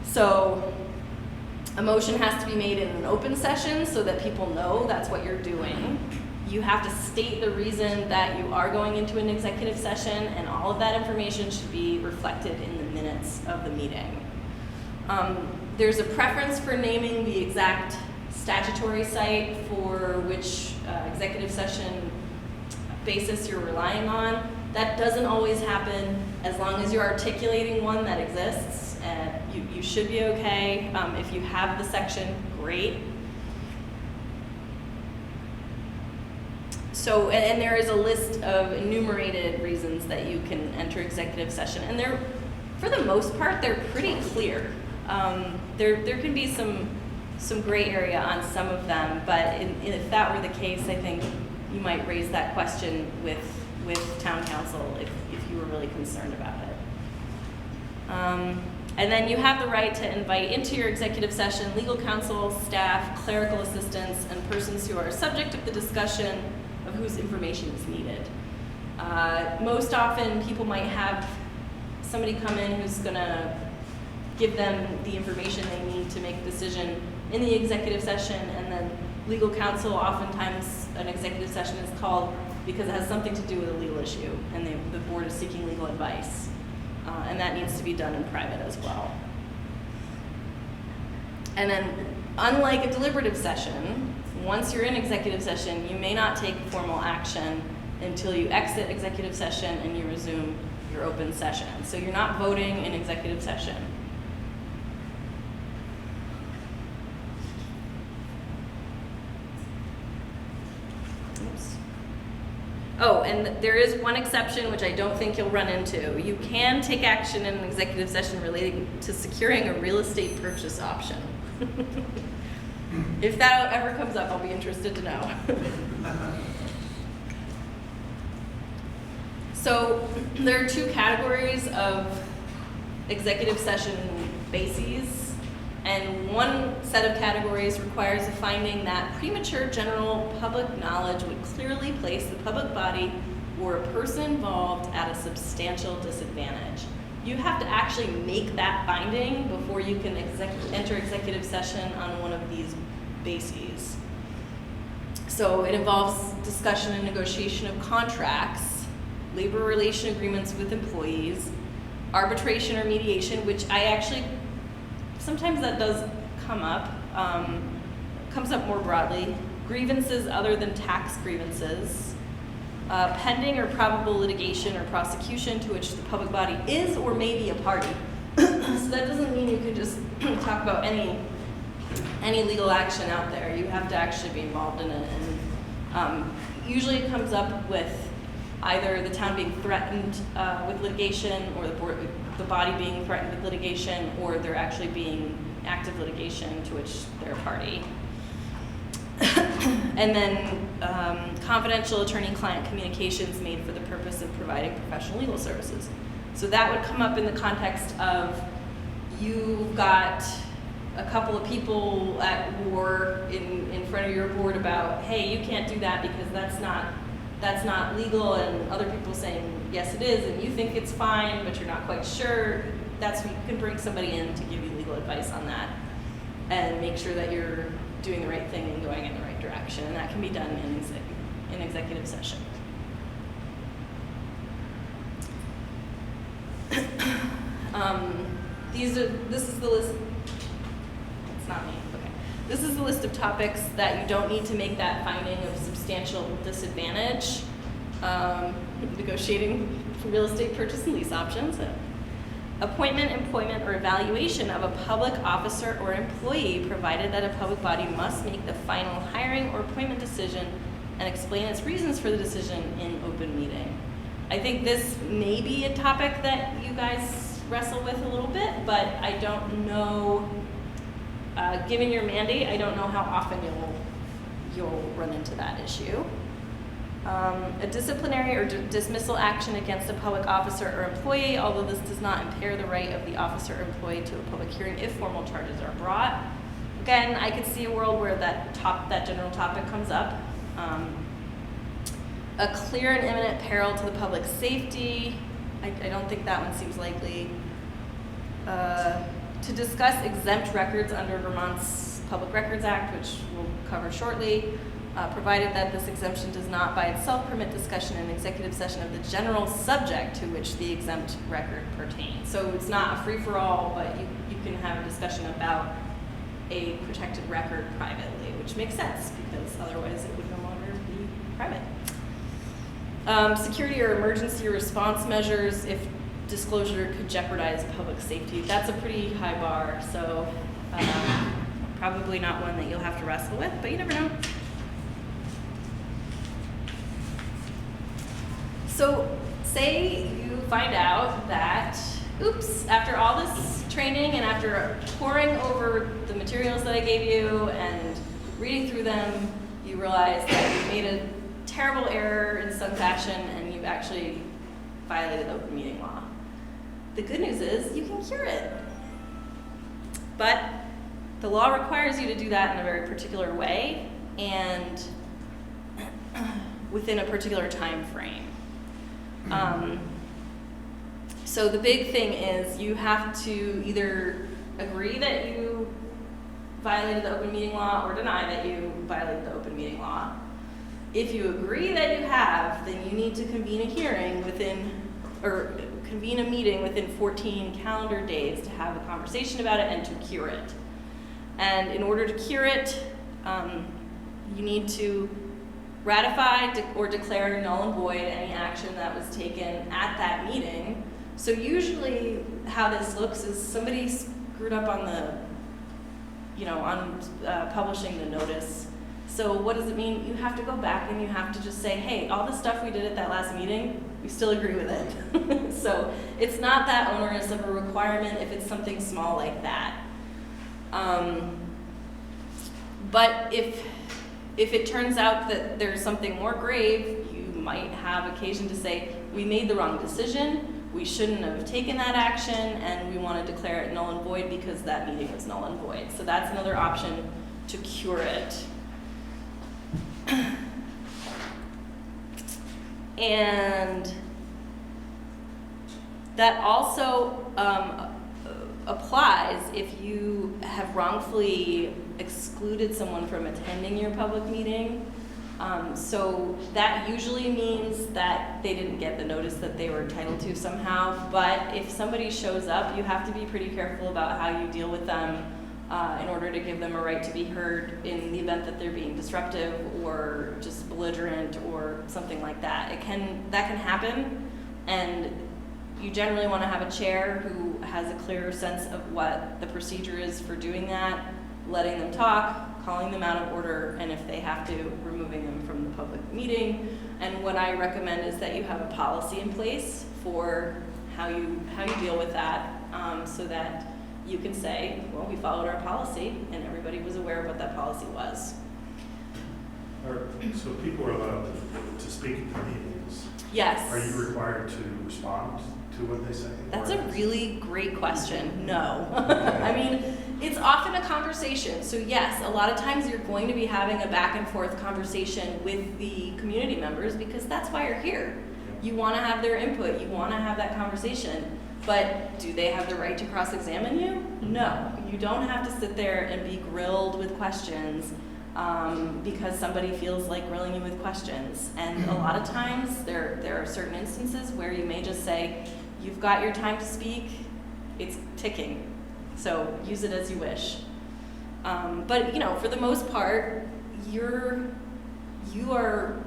So a motion has to be made in an open session so that people know that's what you're doing. You have to state the reason that you are going into an executive session, and all of that information should be reflected in the minutes of the meeting. There's a preference for naming the exact statutory site for which executive session basis you're relying on. That doesn't always happen. As long as you're articulating one that exists, you should be okay. If you have the section, great. So, and there is a list of enumerated reasons that you can enter executive session, and they're, for the most part, they're pretty clear. There can be some gray area on some of them, but if that were the case, I think you might raise that question with town council if you were really concerned about it. And then you have the right to invite into your executive session legal counsel, staff, clerical assistants, and persons who are subject of the discussion of whose information is needed. Most often, people might have somebody come in who's gonna give them the information they need to make a decision in the executive session, and then legal counsel, oftentimes an executive session is called because it has something to do with a legal issue, and the board is seeking legal advice. And that needs to be done in private as well. And then, unlike a deliberative session, once you're in executive session, you may not take formal action until you exit executive session and you resume your open session. So you're not voting in executive session. Oops. Oh, and there is one exception which I don't think you'll run into. You can take action in an executive session relating to securing a real estate purchase option. If that ever comes up, I'll be interested to know. So there are two categories of executive session bases. And one set of categories requires a finding that premature general public knowledge would clearly place the public body or a person involved at a substantial disadvantage. You have to actually make that finding before you can enter executive session on one of these bases. So it involves discussion and negotiation of contracts, labor relation agreements with employees, arbitration or mediation, which I actually sometimes that does come up, comes up more broadly. Grievances other than tax grievances, pending or probable litigation or prosecution to which the public body is or may be a party. So that doesn't mean you can just talk about any legal action out there. You have to actually be involved in it. And usually it comes up with either the town being threatened with litigation, or the body being threatened with litigation, or there actually being active litigation to which they're a party. And then confidential attorney-client communications made for the purpose of providing professional legal services. So that would come up in the context of you've got a couple of people at war in front of your board about, hey, you can't do that because that's not legal, and other people saying, yes, it is, and you think it's fine, but you're not quite sure. That's when you can bring somebody in to give you legal advice on that and make sure that you're doing the right thing and going in the right direction, and that can be done in executive session. This is the list. It's not me. Okay. This is the list of topics that you don't need to make that finding of substantial disadvantage. Negotiating real estate purchase and lease options. Appointment, employment, or evaluation of a public officer or employee, provided that a public body must make the final hiring or appointment decision and explain its reasons for the decision in open meeting. I think this may be a topic that you guys wrestle with a little bit, but I don't know, given your mandate, I don't know how often you'll run into that issue. A disciplinary or dismissal action against a public officer or employee, although this does not impair the right of the officer or employee to a public hearing if formal charges are brought. Again, I could see a world where that general topic comes up. A clear and imminent peril to the public safety, I don't think that one seems likely. To discuss exempt records under Vermont's Public Records Act, which we'll cover shortly, provided that this exemption does not by itself permit discussion in executive session of the general subject to which the exempt record pertains. So it's not a free-for-all, but you can have a discussion about a protected record privately, which makes sense because otherwise it would no longer be private. Security or emergency response measures if disclosure could jeopardize public safety. That's a pretty high bar, so probably not one that you'll have to wrestle with, but you never know. So say you find out that, oops, after all this training and after poring over the materials that I gave you and reading through them, you realize that you made a terrible error in some fashion and you've actually violated the open meeting law. The good news is you can cure it. But the law requires you to do that in a very particular way and within a particular time frame. So the big thing is you have to either agree that you violated the open meeting law or deny that you violated the open meeting law. If you agree that you have, then you need to convene a hearing or convene a meeting within 14 calendar days to have a conversation about it and to cure it. And in order to cure it, you need to ratify or declare null and void any action that was taken at that meeting. So usually how this looks is somebody screwed up on publishing the notice. So what does it mean? You have to go back and you have to just say, hey, all the stuff we did at that last meeting, we still agree with it. So it's not that onerous of a requirement if it's something small like that. But if it turns out that there's something more grave, you might have occasion to say, we made the wrong decision, we shouldn't have taken that action, and we want to declare it null and void because that meeting was null and void. So that's another option to cure it. And that also applies if you have wrongfully excluded someone from attending your public meeting. So that usually means that they didn't get the notice that they were entitled to somehow. But if somebody shows up, you have to be pretty careful about how you deal with them in order to give them a right to be heard in the event that they're being disruptive or just belligerent or something like that. That can happen, and you generally want to have a chair who has a clearer sense of what the procedure is for doing that, letting them talk, calling them out of order, and if they have to, removing them from the public meeting. And what I recommend is that you have a policy in place for how you deal with that, so that you can say, well, we followed our policy and everybody was aware of what that policy was. So people are allowed to speak at the meetings? Yes. Are you required to respond to what they say? That's a really great question. No. I mean, it's often a conversation. So yes, a lot of times you're going to be having a back and forth conversation with the community members because that's why you're here. You want to have their input. You want to have that conversation. But do they have the right to cross-examine you? No. You don't have to sit there and be grilled with questions because somebody feels like grilling you with questions. And a lot of times there are certain instances where you may just say, you've got your time to speak, it's ticking. So use it as you wish. But for the most part, you are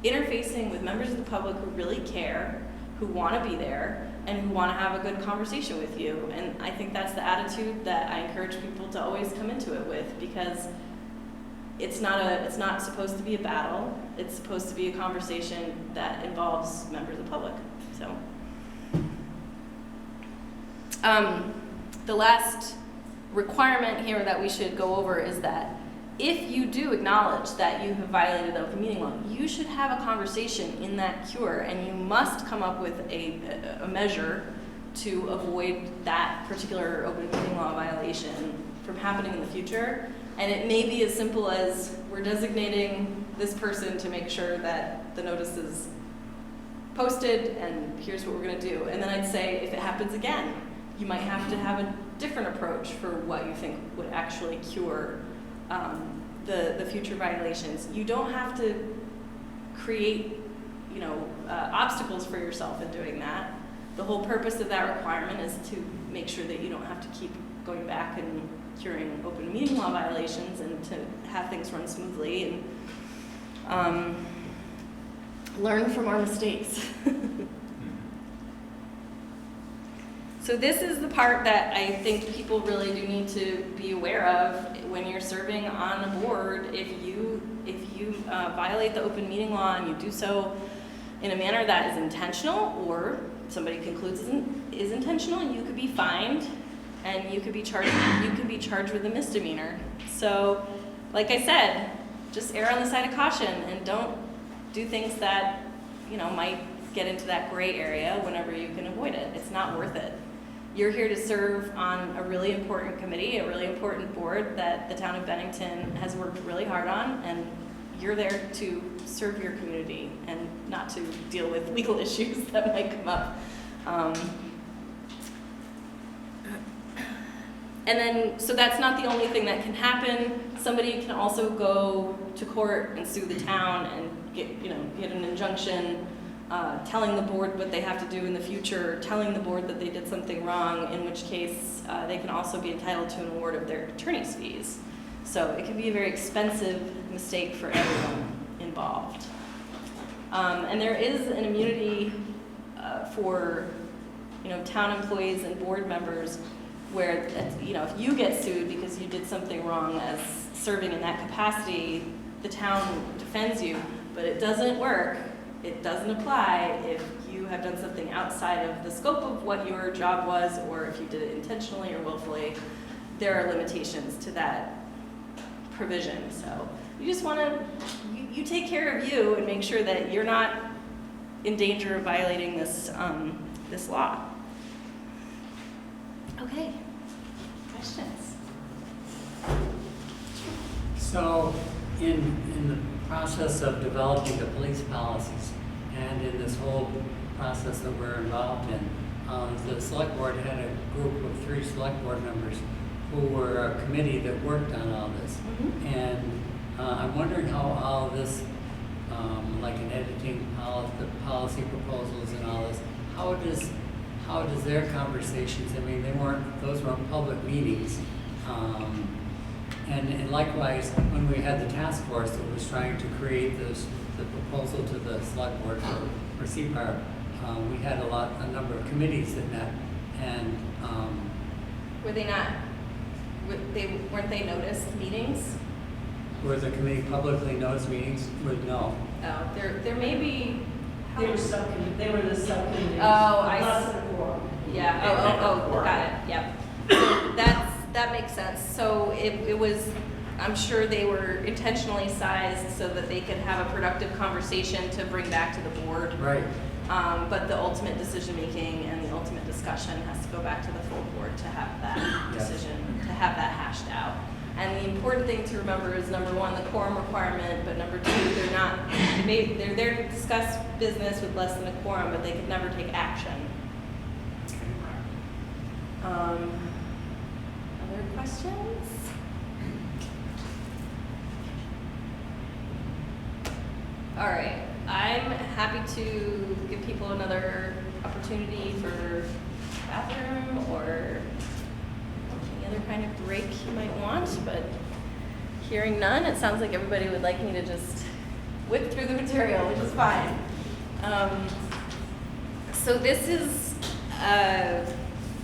interfacing with members of the public who really care, who want to be there, and who want to have a good conversation with you. And I think that's the attitude that I encourage people to always come into it with, because it's not supposed to be a battle. It's supposed to be a conversation that involves members of the public. So, the last requirement here that we should go over is that if you do acknowledge that you have violated the open meeting law, you should have a conversation in that cure, and you must come up with a measure to avoid that particular open meeting law violation from happening in the future. And it may be as simple as we're designating this person to make sure that the notice is posted, and here's what we're going to do. And then I'd say if it happens again, you might have to have a different approach for what you think would actually cure the future violations. You don't have to create, obstacles for yourself in doing that. The whole purpose of that requirement is to make sure that you don't have to keep going back and curing open meeting law violations, and to have things run smoothly and learn from our mistakes. So this is the part that I think people really do need to be aware of when you're serving on a board. If you violate the open meeting law and you do so in a manner that is intentional, or somebody concludes is intentional, you could be fined and you could be charged with a misdemeanor. So, like I said, just err on the side of caution and don't do things that, might get into that gray area whenever you can avoid it. It's not worth it. You're here to serve on a really important committee, a really important board that the town of Bennington has worked really hard on, and you're there to serve your community and not to deal with legal issues that might come up. And then, so that's not the only thing that can happen. Somebody can also go to court and sue the town and get an injunction, telling the board what they have to do in the future, telling the board that they did something wrong, in which case they can also be entitled to an award of their attorney's fees. So it can be a very expensive mistake for everyone involved. And there is an immunity for town employees and board members where if you get sued because you did something wrong as serving in that capacity, the town defends you, but it doesn't work. It doesn't apply if you have done something outside of the scope of what your job was, or if you did it intentionally or willfully. There are limitations to that provision. So you just want to, you take care of you and make sure that you're not in danger of violating this, this law. Okay, questions? So in the process of developing the police policies and in this whole process that we're involved in, the select board had a group of 3 select board members who were a committee that worked on all this. Mm-hmm. And I'm wondering how all this, like in editing the policy proposals and all this, how does their conversations, those weren't public meetings. And likewise, when we had the task force that was trying to create the proposal to the select board for Cparb, we had a number of committees that met, and Were they not? Weren't they noticed meetings? were the committee publicly noticed meetings? No. Oh, there may be. They were the subcommittees. Oh, I Not see. the quorum. Yeah. Oh, got it. Yep. So that makes sense. So it was. I'm sure they were intentionally sized so that they could have a productive conversation to bring back to the board. Right. But the ultimate decision-making and the ultimate discussion has to go back to the full board to have that decision, to have that hashed out. And the important thing to remember is, number one, the quorum requirement, but number two, they're there to discuss business with less than a quorum, but they could never take action. Other questions? All right, I'm happy to give people another opportunity for bathroom or any other kind of break you might want, but hearing none, it sounds like everybody would like me to just whip through the material, which is fine. So this is,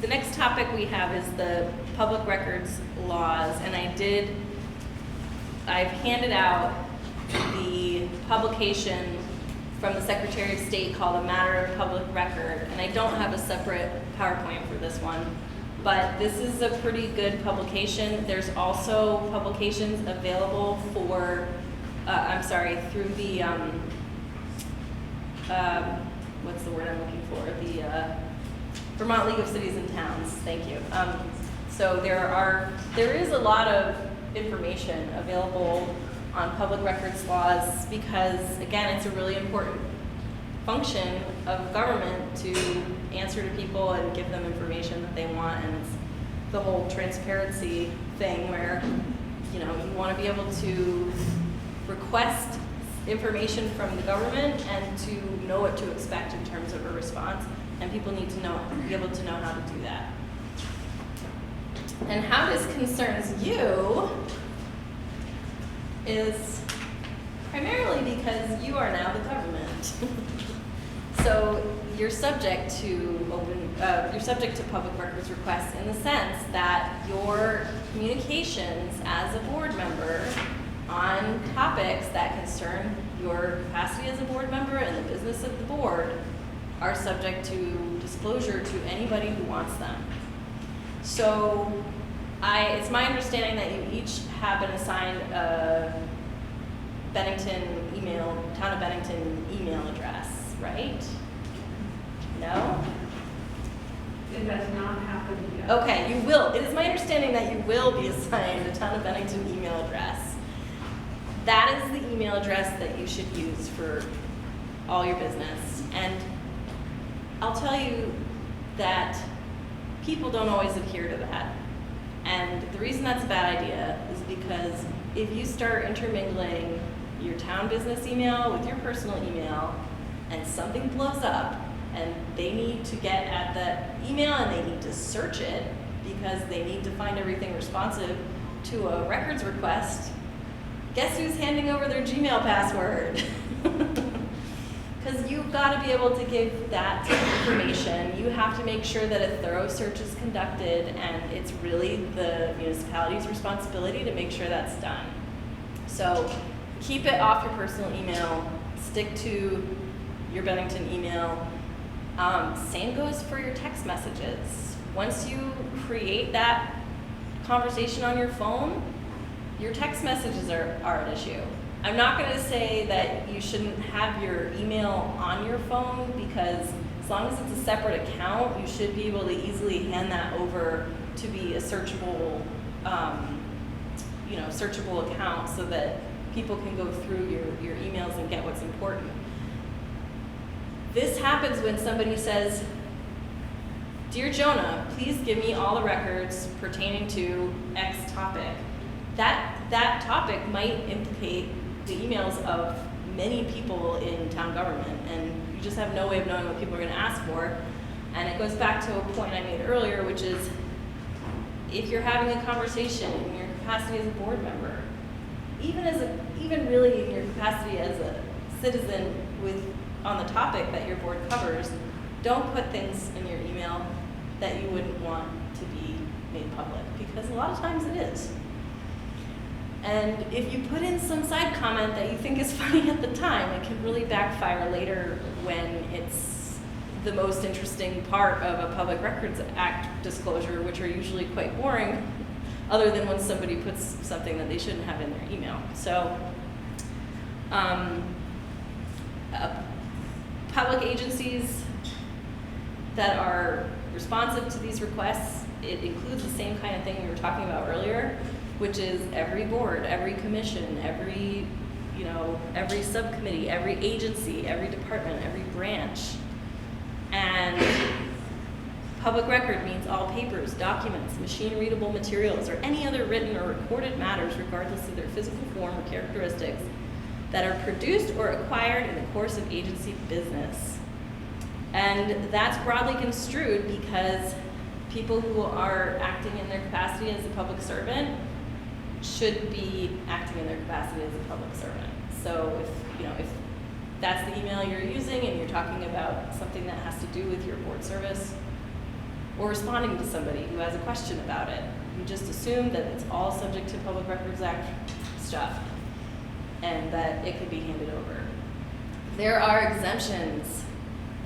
the next topic we have is the public records laws, and I've handed out the publication from the Secretary of State called A Matter of Public Record, and I don't have a separate PowerPoint for this one, but this is a pretty good publication. There's also publications available for, through the, what's the word I'm looking for? The Vermont League of Cities and Towns, thank you. So there is a lot of information available on public records laws because, again, it's a really important function of government to answer to people and give them information that they want, and it's the whole transparency thing where, you want to be able to request information from the government and to know what to expect in terms of a response, and people need to be able to know how to do that. And how this concerns you is primarily because you are now the government. So you're subject to public records requests in the sense that your communications as a board member on topics that concern your capacity as a board member and the business of the board are subject to disclosure to anybody who wants them. So it's my understanding that you each have been assigned a Town of Bennington email address, right? No? It has not happened yet. Okay, you will. It is my understanding that you will be assigned a Town of Bennington email address. That is the email address that you should use for all your business. And I'll tell you that people don't always adhere to that. And the reason that's a bad idea is because if you start intermingling your town business email with your personal email and something blows up and they need to get at that email and they need to search it because they need to find everything responsive to a records request, guess who's handing over their Gmail password? Because you've got to be able to give that information. You have to make sure that a thorough search is conducted, and it's really the municipality's responsibility to make sure that's done. So keep it off your personal email, stick to your Bennington email. Same goes for your text messages. Once you create that conversation on your phone, your text messages are an issue. I'm not going to say that you shouldn't have your email on your phone, because as long as it's a separate account, you should be able to easily hand that over to be a searchable, searchable account so that people can go through your emails and get what's important. This happens when somebody says, "Dear Jonah, please give me all the records pertaining to X topic." That topic might implicate the emails of many people in town government, and you just have no way of knowing what people are going to ask for. And it goes back to a point I made earlier, which is if you're having a conversation in your capacity as a board member, even really in your capacity as a citizen on the topic that your board covers, don't put things in your email that you wouldn't want to be made public, because a lot of times it is. And if you put in some side comment that you think is funny at the time, it can really backfire later when it's the most interesting part of a Public Records Act disclosure, which are usually quite boring, other than when somebody puts something that they shouldn't have in their email. So, public agencies that are responsive to these requests, it includes the same kind of thing we were talking about earlier, which is every board, every commission, every subcommittee, every agency, every department, every branch. And public record means all papers, documents, machine-readable materials, or any other written or recorded matters, regardless of their physical form or characteristics, that are produced or acquired in the course of agency business. And that's broadly construed because people who are acting in their capacity as a public servant should be acting in their capacity as a public servant. So if that's the email you're using and you're talking about something that has to do with your board service or responding to somebody who has a question about it, you just assume that it's all subject to Public Records Act stuff and that it could be handed over. There are exemptions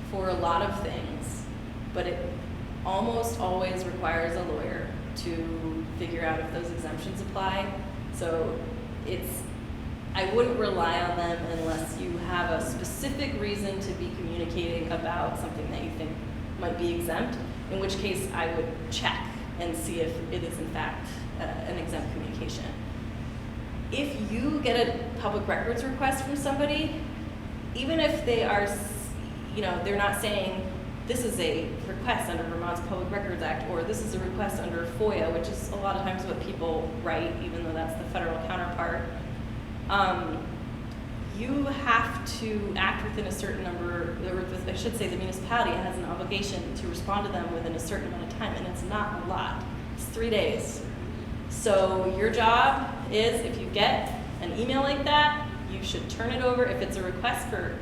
for a lot of things, but it almost always requires a lawyer to figure out if those exemptions apply. So I wouldn't rely on them unless you have a specific reason to be communicating about something that you think might be exempt, in which case I would check and see if it is in fact an exempt communication. If you get a public records request from somebody, even if they are, they're not saying this is a request under Vermont's Public Records Act, or this is a request under FOIA, which is a lot of times what people write, even though that's the federal counterpart. You have to act within a certain number, or I should say the municipality has an obligation to respond to them within a certain amount of time, and it's not a lot. It's 3 days. So your job is, if you get an email like that, you should turn it over. If it's a request for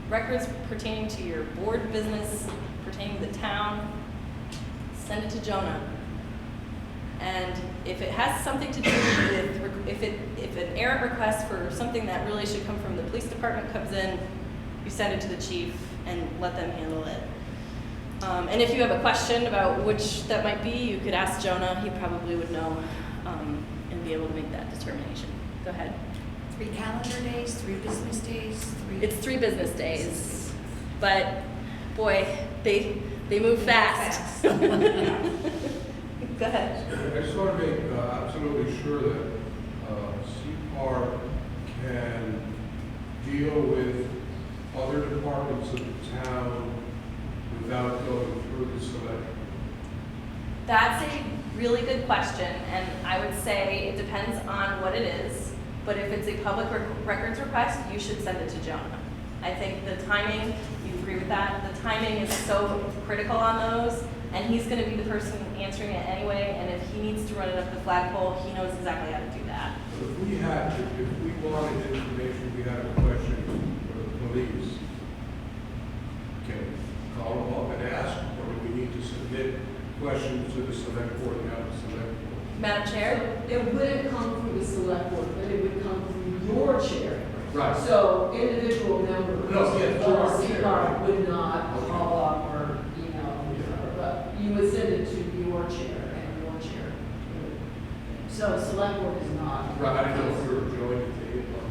records pertaining to your board business, pertaining to the town, send it to Jonah. And if it has something to do with, if an errant request for something that really should come from the police department comes in, you send it to the chief and let them handle it. And if you have a question about which that might be, you could ask Jonah. He probably would know and be able to make that determination. Go ahead. 3 calendar days, 3 business days, 3. It's 3 business days, but boy, they move fast. Go ahead. I just want to make absolutely sure that Cparb can deal with other departments of the town without going through the select. That's a really good question, and I would say it depends on what it is. But if it's a public records request, you should send it to Jonah. I think the timing, you agree with that? The timing is so critical on those, and he's going to be the person answering it anyway. And if he needs to run it up the flagpole, he knows exactly how to do that. But if we wanted information, we had a question for the police, can we call them up and ask, or do we need to submit questions to the select board and have the select board? Madam Chair? It wouldn't come through the select board, but it would come through your chair. Right. So individual members No, yeah, of our chair. Cparb would not Okay. call up or email, but you would send it to your chair and your chair. So select board is not. Right, I don't know if we were joined at the table on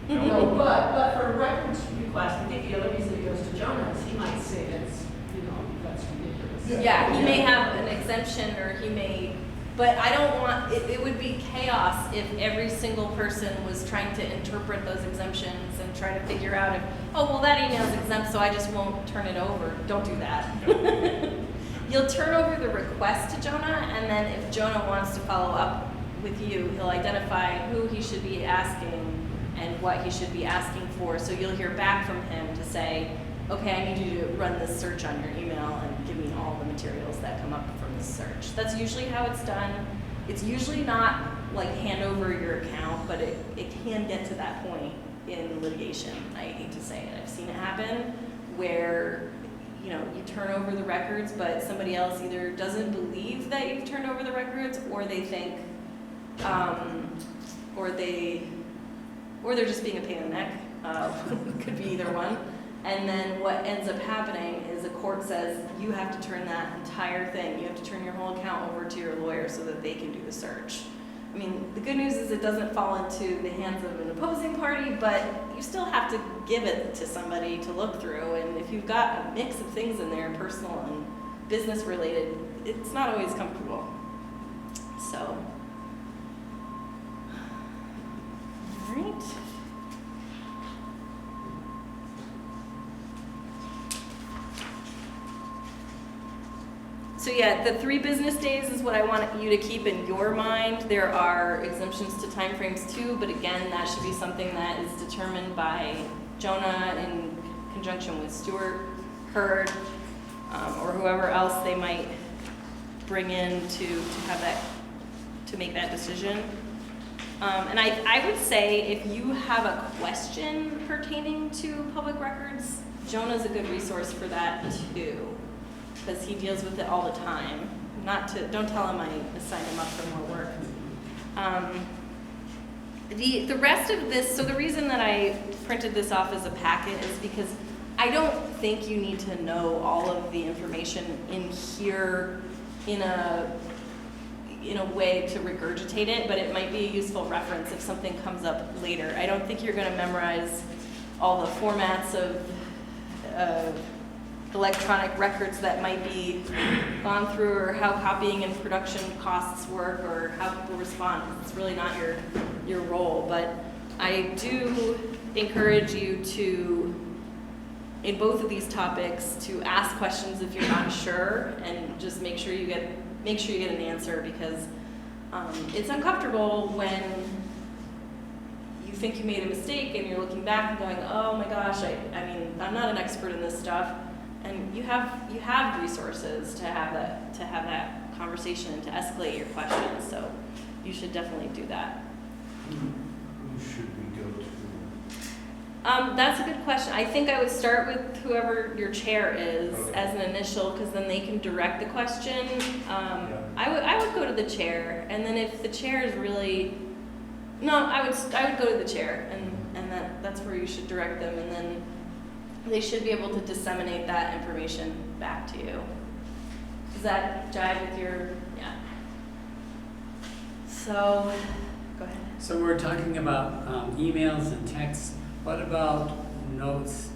this. No, but for records request, I think the other reason it goes to Jonah is he might say that's, that's ridiculous. Yeah, he may have an exemption, or he may, but I don't want, it would be chaos if every single person was trying to interpret those exemptions and try to figure out if, oh, well, that email's exempt, so I just won't turn it over. Don't do that. You'll turn over the request to Jonah, and then if Jonah wants to follow up with you, he'll identify who he should be asking and what he should be asking for. So you'll hear back from him to say, okay, I need you to run this search on your email and give me all the materials that come up from this search. That's usually how it's done. It's usually not like hand over your account, but it can get to that point in litigation. I hate to say it. I've seen it happen where you turn over the records, but somebody else either doesn't believe that you've turned over the records, or they think, or they're just being a pain in the neck. Could be either one. And then what ends up happening is a court says you have to turn that entire thing, you have to turn your whole account over to your lawyer so that they can do the search. I mean, the good news is it doesn't fall into the hands of an opposing party, but you still have to give it to somebody to look through. And if you've got a mix of things in there, personal and business related, it's not always comfortable. So, all right. So yeah, the 3 business days is what I want you to keep in your mind. There are exemptions to timeframes too, but again, that should be something that is determined by Jonah in conjunction with Stuart, Hurd, or whoever else they might bring in to have that, to make that decision. And I would say if you have a question pertaining to public records, Jonah's a good resource for that too, because he deals with it all the time. Don't tell him I assigned him up for more work. The rest of this, so the reason that I printed this off as a packet is because I don't think you need to know all of the information in here in a way to regurgitate it, but it might be a useful reference if something comes up later. I don't think you're going to memorize all the formats of electronic records that might be gone through, or how copying and production costs work, or how people respond. It's really not your role, but I do encourage you to, in both of these topics, to ask questions if you're not sure, and just make sure you get an answer, because it's uncomfortable when you think you made a mistake and you're looking back and going, oh my gosh, I mean, I'm not an expert in this stuff. And you have resources to have that conversation and to escalate your questions. So you should definitely do that. Who should we go to? That's a good question. I think I would start with whoever your chair is Okay. as an initial, because then they can direct the question. I would go to the chair, and then if the chair is really, I would go to the chair, and that's where you should direct them, and then they should be able to disseminate that information back to you. Does that jive with your, yeah? So, go ahead. So we're talking about emails and texts. What about notes,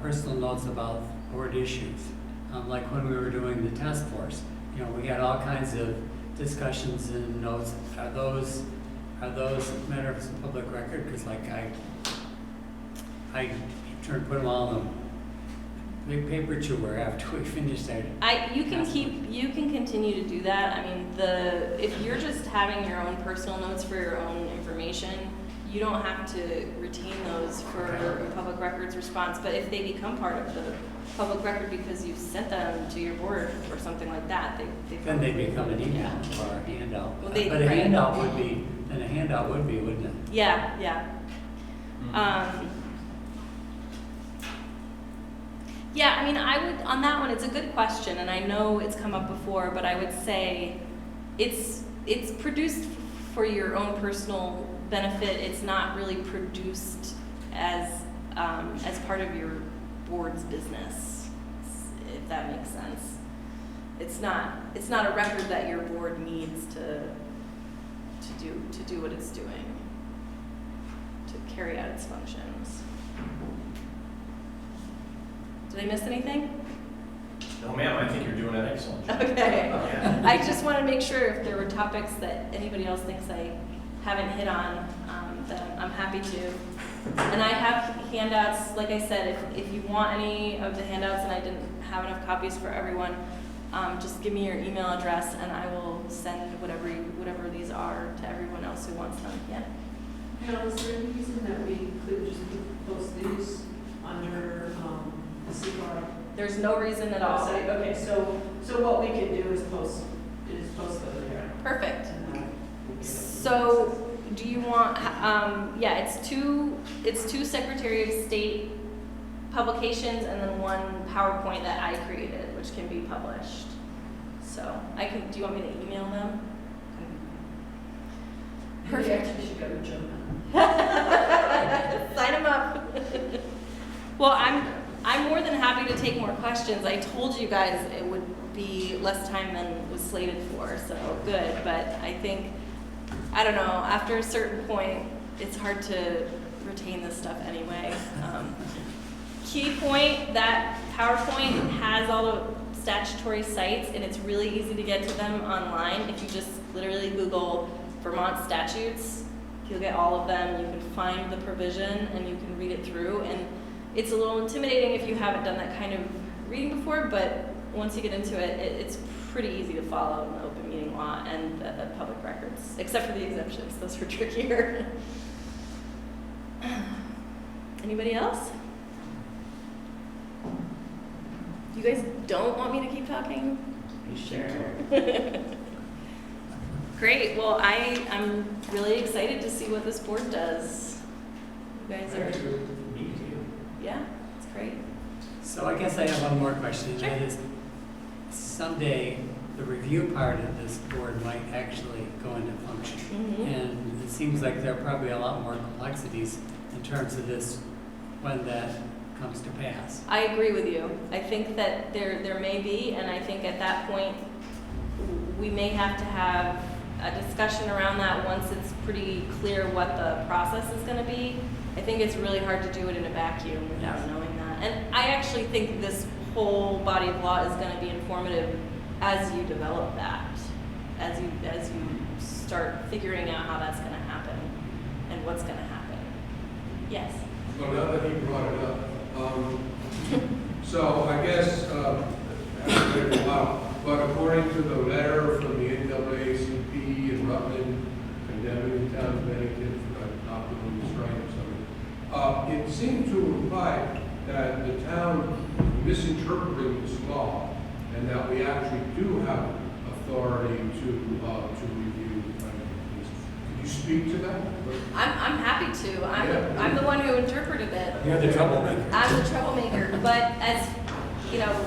personal notes about board issues? Like when we were doing the task force, we had all kinds of discussions and notes. Are those matters of public record? Because like I tried to put them all in a big paper chewer after we finished that. You can continue to do that. I mean, if you're just having your own personal notes for your own information, you don't have to retain those for a public records response. But if they become part of the public record because you sent them to your board or something like that, Then they become an email or a handout. Well, But a handout would be, wouldn't it? Yeah. Yeah, I mean, I would, on that one, it's a good question, and I know it's come up before, but I would say it's produced for your own personal benefit. It's not really produced as part of your board's business, if that makes sense. It's not a record that your board needs to do what it's doing, to carry out its functions. Did I miss anything? No, ma'am, I think you're doing an excellent job. Okay. Yeah. I just want to make sure if there were topics that anybody else thinks I haven't hit on, then I'm happy to. And I have handouts, like I said, if you want any of the handouts and I didn't have enough copies for everyone, just give me your email address and I will send whatever these are to everyone else who wants them. Yeah. Now, is there any reason that we could just post these under the Cparb There's no reason at all. website? Okay, so what we can do is post them there. Perfect. And then we'll get it. So, do you want? It's two Secretary of State publications and then one PowerPoint that I created, which can be published. So I can. Do you want me to email them? Perfect. Perfect. Actually, should go to Joe Sign them up. Well, I'm more than happy to take more questions. I told you guys it would be less time than was slated for, so good. But I think, I don't know, after a certain point, it's hard to retain this stuff anyway. Key point, that PowerPoint has all the statutory sites, and it's really easy to get to them online. If you just literally Google Vermont statutes, you'll get all of them. You can find the provision, and you can read it through. And it's a little intimidating if you haven't done that kind of reading before, but once you get into it, it's pretty easy to follow in the open meeting law and the public records, except for the exemptions. Those are trickier. Anybody else? You guys don't want me to keep talking? Are you sure? Great. Well, I'm really excited to see what this board does. You guys are... Me too. Yeah, it's great. So I guess I have one more question, and Sure. that is, someday the review part of this board might actually go into function. Mm-hmm. And it seems like there are probably a lot more complexities in terms of this when that comes to pass. I agree with you. I think that there may be, and I think at that point, we may have to have a discussion around that once it's pretty clear what the process is going to be. I think it's really hard to do it in a vacuum without knowing that. And I actually think this whole body of law is going to be informative as you develop that, as you start figuring out how that's going to happen and what's going to happen. Yes. Well, now that he brought it up, so I guess, but according to the letter from the NAACP in Rutland condemning the town of Bennington for not doing this right or something, it seemed to imply that the town is misinterpreting this law and that we actually do have authority to review things. Could you speak to that? I'm happy to. I'm the one who interpreted it. You're the troublemaker. I'm the troublemaker, but as, you know,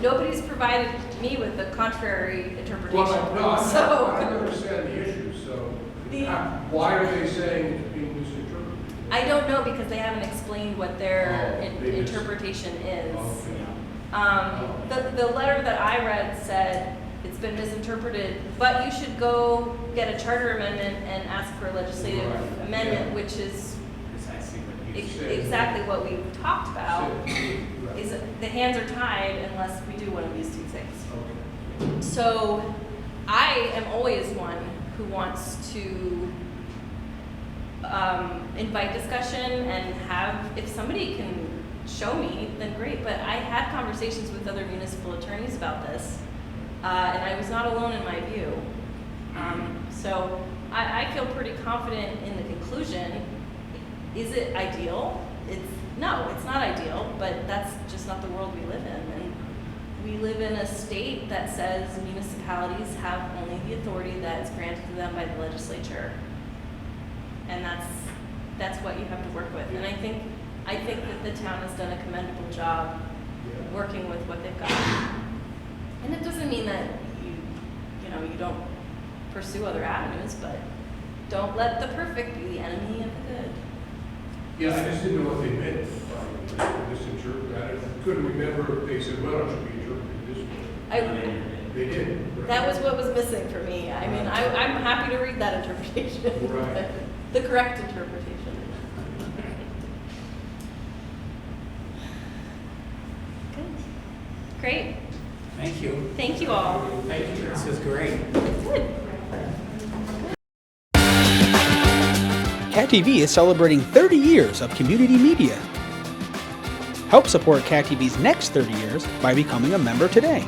nobody's provided me with the contrary interpretation. Well, no, I So, understand the issue, so The- why are they saying it's being misinterpreted? I don't know because they haven't explained what their Oh, they just- interpretation is. Okay. The letter that I read said it's been misinterpreted, but you should go get a charter amendment and ask for a legislative Right, amendment, yeah. which is Precisely what you said. exactly what we talked about. Right. Is the hands are tied unless we do one of these two things. Okay. So I am always one who wants to invite discussion and have, if somebody can show me, then great. But I had conversations with other municipal attorneys about this, and I was not alone in my view. So I feel pretty confident in the conclusion. Is it ideal? No, it's not ideal, but that's just not the world we live in. And we live in a state that says municipalities have only the authority that is granted to them by the legislature. And that's what you have to work with. And I think that the town has done a commendable job working with what they've got. And it doesn't mean that you don't pursue other avenues, but don't let the perfect be the enemy of the good. Yeah, I just didn't know what they meant by misinterpret. I couldn't remember if they said, well, it should be interpreted this way. They did. Right? That was what was missing for me. I mean, I'm happy to read that interpretation. Right. The correct interpretation. Good. Great. Thank you. Thank you all. Thank you. This is great. Good. Cat TV is celebrating 30 years of community media. Help support Cat TV's next 30 years by becoming a member today.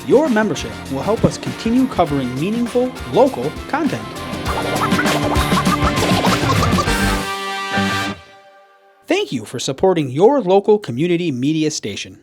Your membership will help us continue covering meaningful, local content. Thank you for supporting your local community media station.